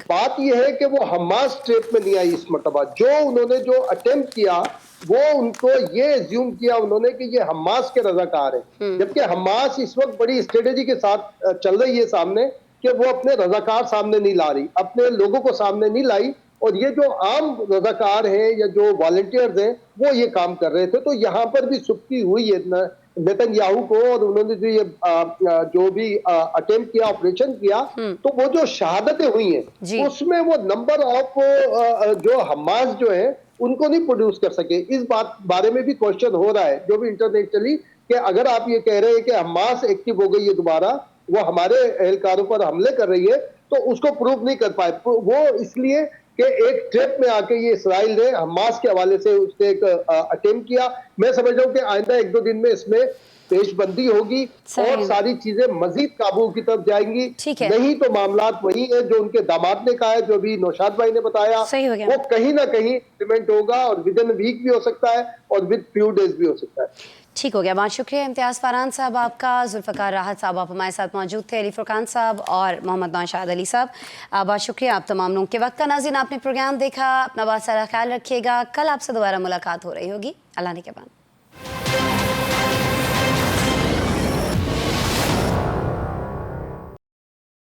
बात यह है कि वो हमास ट्रेप में नहीं आई इस मरतबा। जो उन्होंने जो अटेम्प्ट किया वो उनको ये एज्यूम किया उन्होंने कि ये हमास के रजाकार है, जबकि हमास इस वक्त बड़ी स्ट्रेटेजी के साथ चल रही है सामने कि वो अपने रजाकार सामने नहीं ला रही, अपने लोगों को सामने नहीं लाई, और ये जो आम रजाकार हैं या जो वॉलंटियर्स हैं वो ये काम कर रहे थे। तो यहाँ पर भी सुख्ती हुई है नेतन्याहू को, और उन्होंने जो ये जो भी अटेम्प्ट किया, ऑपरेशन किया, तो वो जो शहादतें हुई हैं उसमें वो नंबर ऑफ जो हमास जो है उनको नहीं प्रोड्यूस कर सके। इस बारे में भी क्वेश्चन हो रहा है जो भी इंटरनेशनली, कि अगर आप ये कह रहे हैं कि हमास एक्टिव हो गई है दोबारा, वो हमारे एहलकारों पर हमले कर रही है, तो उसको प्रूव नहीं कर पाए वो, इसलिए कि एक ट्रैप में आके ये इसराइल ने हमास के हवाले से उसने एक अटेम्प्ट किया। मैं समझ रहा हूँ कि आइंदा 1-2 दिन में इसमें पेशबंदी होगी और सारी चीजें मजीद काबू की तरफ जाएंगी। नहीं तो मामलात वही है जो उनके दामाद ने कहा है, जो भी नौशाद भाई ने बताया, वो कहीं ना कहीं इम्प्लीमेंट होगा, और विद इन वीक भी हो सकता है और विद फ्यू डेज भी हो सकता है। ठीक हो गया, बहुत शुक्रिया इम्तियाज़ फरहान साहब आपका, जुल्फ़िकार राहत साहब आप हमारे साथ मौजूद थे, अली फुरकान साहब और मोहम्मद नौशाद अली साहब, बहुत शुक्रिया आप तमाम लोगों के वक्त का। नाज़रीन, आपने प्रोग्राम देखा, अपना बहुत सारा ख्याल रखिएगा, कल आपसे दोबारा मुलाकात हो रही होगी। अल्लाह ने के बाद।